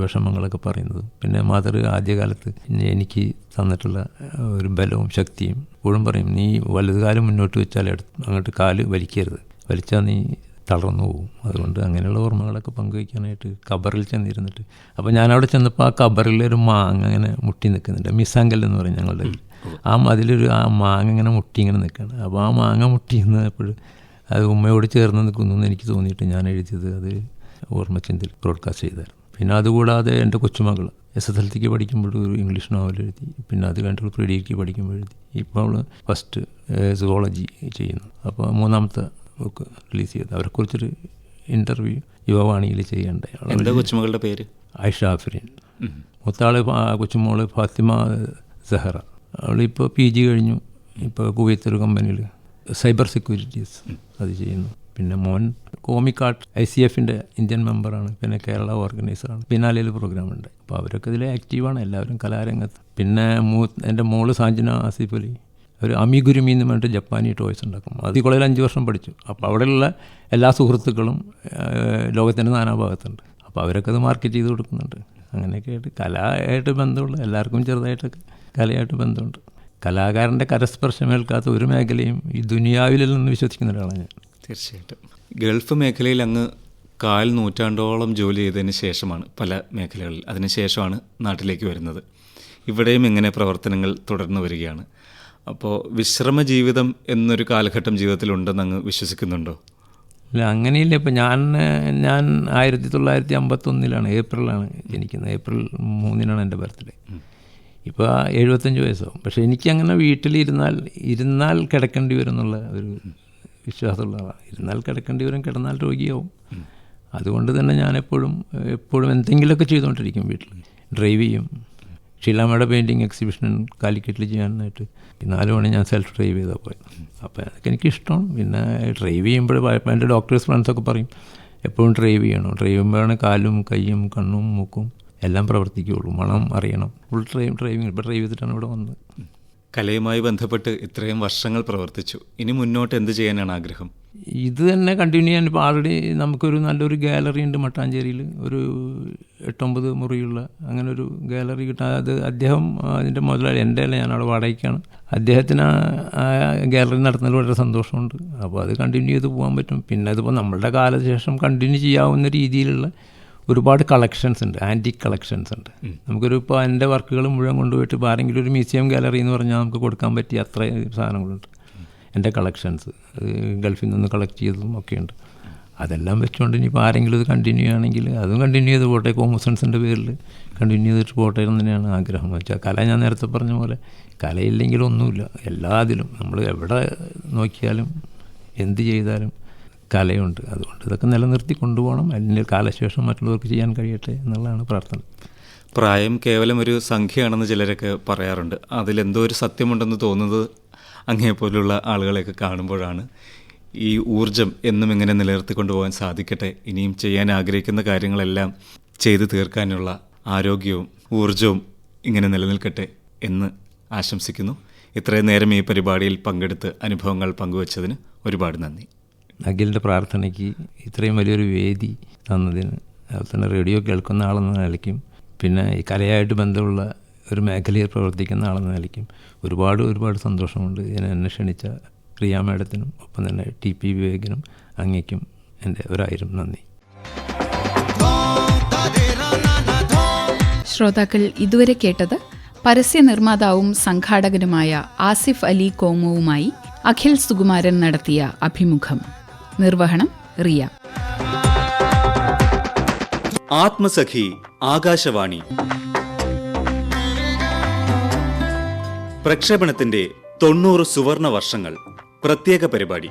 വിഷമങ്ങളൊക്കെ പറയുന്നതും, പിന്നെ മദർ ആദ്യകാലത്ത് എനിക്ക് തന്നിട്ടുള്ള ഒരു ബലവും ശക്തിയും എപ്പോഴും പറയും, നീ വലതുകാലം മുന്നോട്ട് വെച്ചാൽ അങ്ങോട്ട് കാല് വലിക്കരുത്, വലിച്ചാൽ നീ തളർന്നു പോകും. അതുകൊണ്ട് അങ്ങനെയുള്ള ഓർമ്മകളൊക്കെ പങ്കുവയ്ക്കാനായിട്ട് ഖബറിൽ ചെന്നിരുന്നിട്ട്, അപ്പോൾ ഞാനവിടെ ചെന്നപ്പോൾ ആ ഖബറിലൊരു മാങ്ങ അങ്ങനെ മുട്ടി നിൽക്കുന്നുണ്ട്. മിസാങ്കൽ എന്ന് പറയും ഞങ്ങളുടെ. ആ മാങ്ങ ഇങ്ങനെ മുട്ടി ഇങ്ങനെ നിൽക്കുകയാണ്. അപ്പോൾ ആ മാങ്ങ മുട്ടി നിന്നപ്പോൾ അത് ഉമ്മയോട് ചേർന്ന് നിൽക്കുന്നു എന്ന് എനിക്ക് തോന്നിയിട്ട് ഞാൻ എഴുതിയത് അത് ഓർമ്മച്ചിന്തിൽ ബ്രോഡ്കാസ്റ്റ് ചെയ്തായിരുന്നു. പിന്നെ അതുകൂടാതെ എൻ്റെ കൊച്ചുമകൾ SSLCക്ക് പഠിക്കുമ്പോൾ ഒരു ഇംഗ്ലീഷ് നോവൽ എഴുതി. പിന്നെ അത് കഴിഞ്ഞിട്ട് പ്രീ ഡിഗ്രിക്ക് പഠിക്കുമ്പോൾ എഴുതി. ഇപ്പോൾ അവൾ ഫസ്റ്റ് സുവോളജി ചെയ്യുന്നു. അപ്പോൾ 3ാമത്തെ ബുക്ക് റിലീസ് ചെയ്ത് അവരെക്കുറിച്ചൊരു ഇൻ്റർവ്യൂ യുവവാണിയിൽ ചെയ്യേണ്ടത്. എന്താ കൊച്ചുമകളുടെ പേര്? ആയിഷ ആഫ്രീൻ. മൂത്താൾ കൊച്ചുമോള് ഫാത്തിമ സഹറ. അവളിപ്പോൾ PG കഴിഞ്ഞു. ഇപ്പോൾ കുവൈത്തൊരു കമ്പനിയിൽ സൈബർ സെക്യൂരിറ്റീസ് അത് ചെയ്യുന്നു. പിന്നെ മോൻ കോമിക് ആർട്ട് ICFൻ്റെ ഇന്ത്യൻ മെമ്പറാണ്. പിന്നെ കേരള ഓർഗനൈസറാണ്. പിന്നാലയിൽ പ്രോഗ്രാമുണ്ട്. അപ്പോൾ അവരൊക്കെ ഇതിൽ ആക്റ്റീവാണ്, എല്ലാവരും കലാരംഗത്ത്. പിന്നെ എൻ്റെ മോള് സാഞ്ജന ആസിഫ് അലി ഒരു അമിഗുരുമി എന്ന് പറഞ്ഞിട്ട് ജപ്പാനി ടോയ്സ് ഉണ്ടാക്കും. അത് കോളേജിൽ 5 വർഷം പഠിച്ചു. അപ്പോൾ അവിടെയുള്ള എല്ലാ സുഹൃത്തുക്കളും ലോകത്തിൻ്റെ നാനാഭാഗത്തുണ്ട്. അപ്പോൾ അവരൊക്കെ അത് മാർക്കറ്റ് ചെയ്ത് കൊടുക്കുന്നുണ്ട്. അങ്ങനെയൊക്കെ ആയിട്ട് കലയായിട്ട് ബന്ധമുള്ള എല്ലാവർക്കും ചെറുതായിട്ടൊക്കെ കലയായിട്ട് ബന്ധമുണ്ട്. കലാകാരൻ്റെ കരസ്പർശമേൽക്കാത്ത ഒരു മേഖലയും ഈ ദുനിയാവിലെന്ന് വിശ്വസിക്കുന്ന ഒരാളാണ് ഞാൻ. തീർച്ചയായിട്ടും. ഗൾഫ് മേഖലയിൽ അങ്ങ് 4 നൂറ്റാണ്ടോളം ജോലി ചെയ്തതിന് ശേഷമാണ് പല മേഖലകളിൽ, അതിനുശേഷമാണ് നാട്ടിലേക്ക് വരുന്നത്. ഇവിടെയും ഇങ്ങനെ പ്രവർത്തനങ്ങൾ തുടർന്നു വരികയാണ്. അപ്പോൾ വിശ്രമ ജീവിതം എന്നൊരു കാലഘട്ടം ജീവിതത്തിലുണ്ടെന്ന് അങ്ങ് വിശ്വസിക്കുന്നുണ്ടോ? ഇല്ല, അങ്ങനെയില്ല. ഇപ്പോൾ ഞാൻ 1951 ഏപ്രിലാണ് ജനിക്കുന്നത്. April 3 എൻ്റെ ബർത്ത്ഡേ. ഇപ്പോൾ 75 വയസ്സാവും. പക്ഷേ എനിക്കങ്ങനെ ഇരുന്നാൽ കിടക്കേണ്ടി വരും എന്നുള്ള ഒരു വിശ്വാസമുള്ള ആളാണ്. ഇരുന്നാൽ കിടക്കേണ്ടി വരും, കിടന്നാൽ രോഗിയാവും. അതുകൊണ്ട് തന്നെ ഞാൻ എപ്പോഴും എന്തെങ്കിലുമൊക്കെ ചെയ്തുകൊണ്ടിരിക്കും. വീട്ടിൽ ഡ്രൈവ് ചെയ്യും. ഷീലാമ്മയുടെ പെയിൻറ്റിങ് എക്സിബിഷൻ കാലിക്കറ്റിൽ ചെയ്യാനായിട്ട് 4 മണി ഞാൻ സെൽഫ് ഡ്രൈവ് ചെയ്താൽ പോയത്. അപ്പോൾ അതൊക്കെ എനിക്കിഷ്ടമാണ്. പിന്നെ ഡ്രൈവ് ചെയ്യുമ്പോൾ എൻ്റെ ഡോക്ടേഴ്സ് ഫ്രണ്ട്സൊക്കെ പറയും എപ്പോഴും ഡ്രൈവ് ചെയ്യണം. ഡ്രൈവ് ചെയ്യുമ്പോഴാണ് കാലും കൈയും കണ്ണും മൂക്കും എല്ലാം പ്രവർത്തിക്കുകയുള്ളൂ, മണം അറിയണം. ഫുൾ ഡ്രൈവിങ് ഇപ്പോൾ ഡ്രൈവ് ചെയ്തിട്ടാണ് ഇവിടെ വന്നത്. കലയുമായി ബന്ധപ്പെട്ട് ഇത്രയും വർഷങ്ങൾ പ്രവർത്തിച്ചു. ഇനി മുന്നോട്ട് എന്ത് ചെയ്യാനാണ് ആഗ്രഹം? ഇത് തന്നെ കണ്ടിന്യൂ ചെയ്യാൻ ഇപ്പോൾ ആൾറെഡി നമുക്കൊരു നല്ലൊരു ഗാലറി ഉണ്ട് മട്ടാഞ്ചേരിയിൽ, ഒരു 8-9 മുറിയുള്ള അങ്ങനെ ഒരു ഗാലറി കിട്ടാൻ. അത് അദ്ദേഹം അതിൻ്റെ മുതലാളി, എൻ്റെ അല്ല, ഞാൻ അവിടെ വാടകയ്ക്കാണ്. അദ്ദേഹത്തിന് ആ ഗാലറി നടത്തുന്നതിൽ വളരെ സന്തോഷമുണ്ട്. അപ്പോൾ അത് കണ്ടിന്യൂ ചെയ്ത് പോകാൻ പറ്റും. പിന്നെ അതിപ്പോൾ നമ്മളുടെ കാലശേഷം കണ്ടിന്യൂ ചെയ്യാവുന്ന രീതിയിലുള്ള ഒരുപാട് കളക്ഷൻസ് ഉണ്ട്, ആൻറ്റിക് കളക്ഷൻസ് ഉണ്ട്. നമുക്കൊരു ഇപ്പോൾ എൻ്റെ വർക്കുകൾ മുഴുവൻ കൊണ്ടുപോയിട്ട് ഇപ്പോൾ ആരെങ്കിലും ഒരു മ്യൂസിയം ഗാലറി എന്ന് പറഞ്ഞാൽ നമുക്ക് കൊടുക്കാൻ പറ്റിയ അത്ര സാധനങ്ങളുണ്ട്. എൻ്റെ കളക്ഷൻസ് ഗൾഫിൽ നിന്ന് കളക്ട് ചെയ്തതും ഒക്കെയുണ്ട്. അതെല്ലാം വെച്ചുകൊണ്ട് ഇനിയിപ്പോൾ ആരെങ്കിലും ഇത് കണ്ടിന്യൂ ആണെങ്കിൽ അതും കണ്ടിന്യൂ ചെയ്ത് പോട്ടെ. കോമസൺസിൻ്റെ പേരിൽ കണ്ടിന്യൂ ചെയ്തിട്ട് പോട്ടെ എന്ന് തന്നെയാണ് ആഗ്രഹം. വെച്ചാൽ കല, ഞാൻ നേരത്തെ പറഞ്ഞ പോലെ, കലയില്ലെങ്കിലും ഒന്നുമില്ല. എല്ലാത്തിലും നമ്മൾ എവിടെ നോക്കിയാലും എന്ത് ചെയ്താലും കലയുണ്ട്. അതുകൊണ്ട് ഇതൊക്കെ നിലനിർത്തി കൊണ്ടുപോകണം. അതിൻ്റെ കാലശേഷം മറ്റുള്ളവർക്ക് ചെയ്യാൻ കഴിയട്ടെ എന്നുള്ളതാണ് പ്രാർത്ഥന. പ്രായം കേവലം ഒരു സംഖ്യയാണെന്ന് ചിലരൊക്കെ പറയാറുണ്ട്. അതിലെന്തോ ഒരു സത്യമുണ്ടെന്ന് തോന്നുന്നത് അങ്ങേപ്പോലുള്ള ആളുകളെയൊക്കെ കാണുമ്പോഴാണ്. ഈ ഊർജം എന്നും ഇങ്ങനെ നിലനിർത്തിക്കൊണ്ടു പോകാൻ സാധിക്കട്ടെ. ഇനിയും ചെയ്യാൻ ആഗ്രഹിക്കുന്ന കാര്യങ്ങളെല്ലാം ചെയ്തു തീർക്കാനുള്ള ആരോഗ്യവും ഊർജവും ഇങ്ങനെ നിലനിൽക്കട്ടെ എന്ന് ആശംസിക്കുന്നു. ഇത്രയും നേരം ഈ പരിപാടിയിൽ പങ്കെടുത്ത് അനുഭവങ്ങൾ പങ്കുവച്ചതിന് ഒരുപാട് നന്ദി. അഖിലിൻ്റെ പ്രാർത്ഥനയ്ക്ക് ഇത്രയും വലിയൊരു വേദി തന്നതിന്, അതുപോലെ തന്നെ റേഡിയോ കേൾക്കുന്ന ആളെന്ന നിലയ്ക്കും പിന്നെ ഈ കലയായിട്ട് ബന്ധമുള്ള ഒരു മേഖലയിൽ പ്രവർത്തിക്കുന്ന ആളെന്ന നിലയ്ക്കും ഒരുപാട് സന്തോഷമുണ്ട്. എന്നെ ക്ഷണിച്ച പ്രിയ മാഡത്തിനും ഒപ്പം തന്നെ TP വിവേകിനും അങ്ങയ്ക്കും എൻ്റെ 1000 നന്ദി. ശ്രോതാക്കൾ ഇതുവരെ കേട്ടത് പരസ്യ നിർമ്മാതാവും സംഘാടകനുമായ ആസിഫ് അലി കോമുവുമായി അഖിൽ സുകുമാരൻ നടത്തിയ അഭിമുഖം. നിർവഹണം റിയ. ആത്മസഖി ആകാശവാണി പ്രക്ഷേപണത്തിന്റെ 90 സുവർണ വർഷങ്ങൾ പ്രത്യേക പരിപാടി.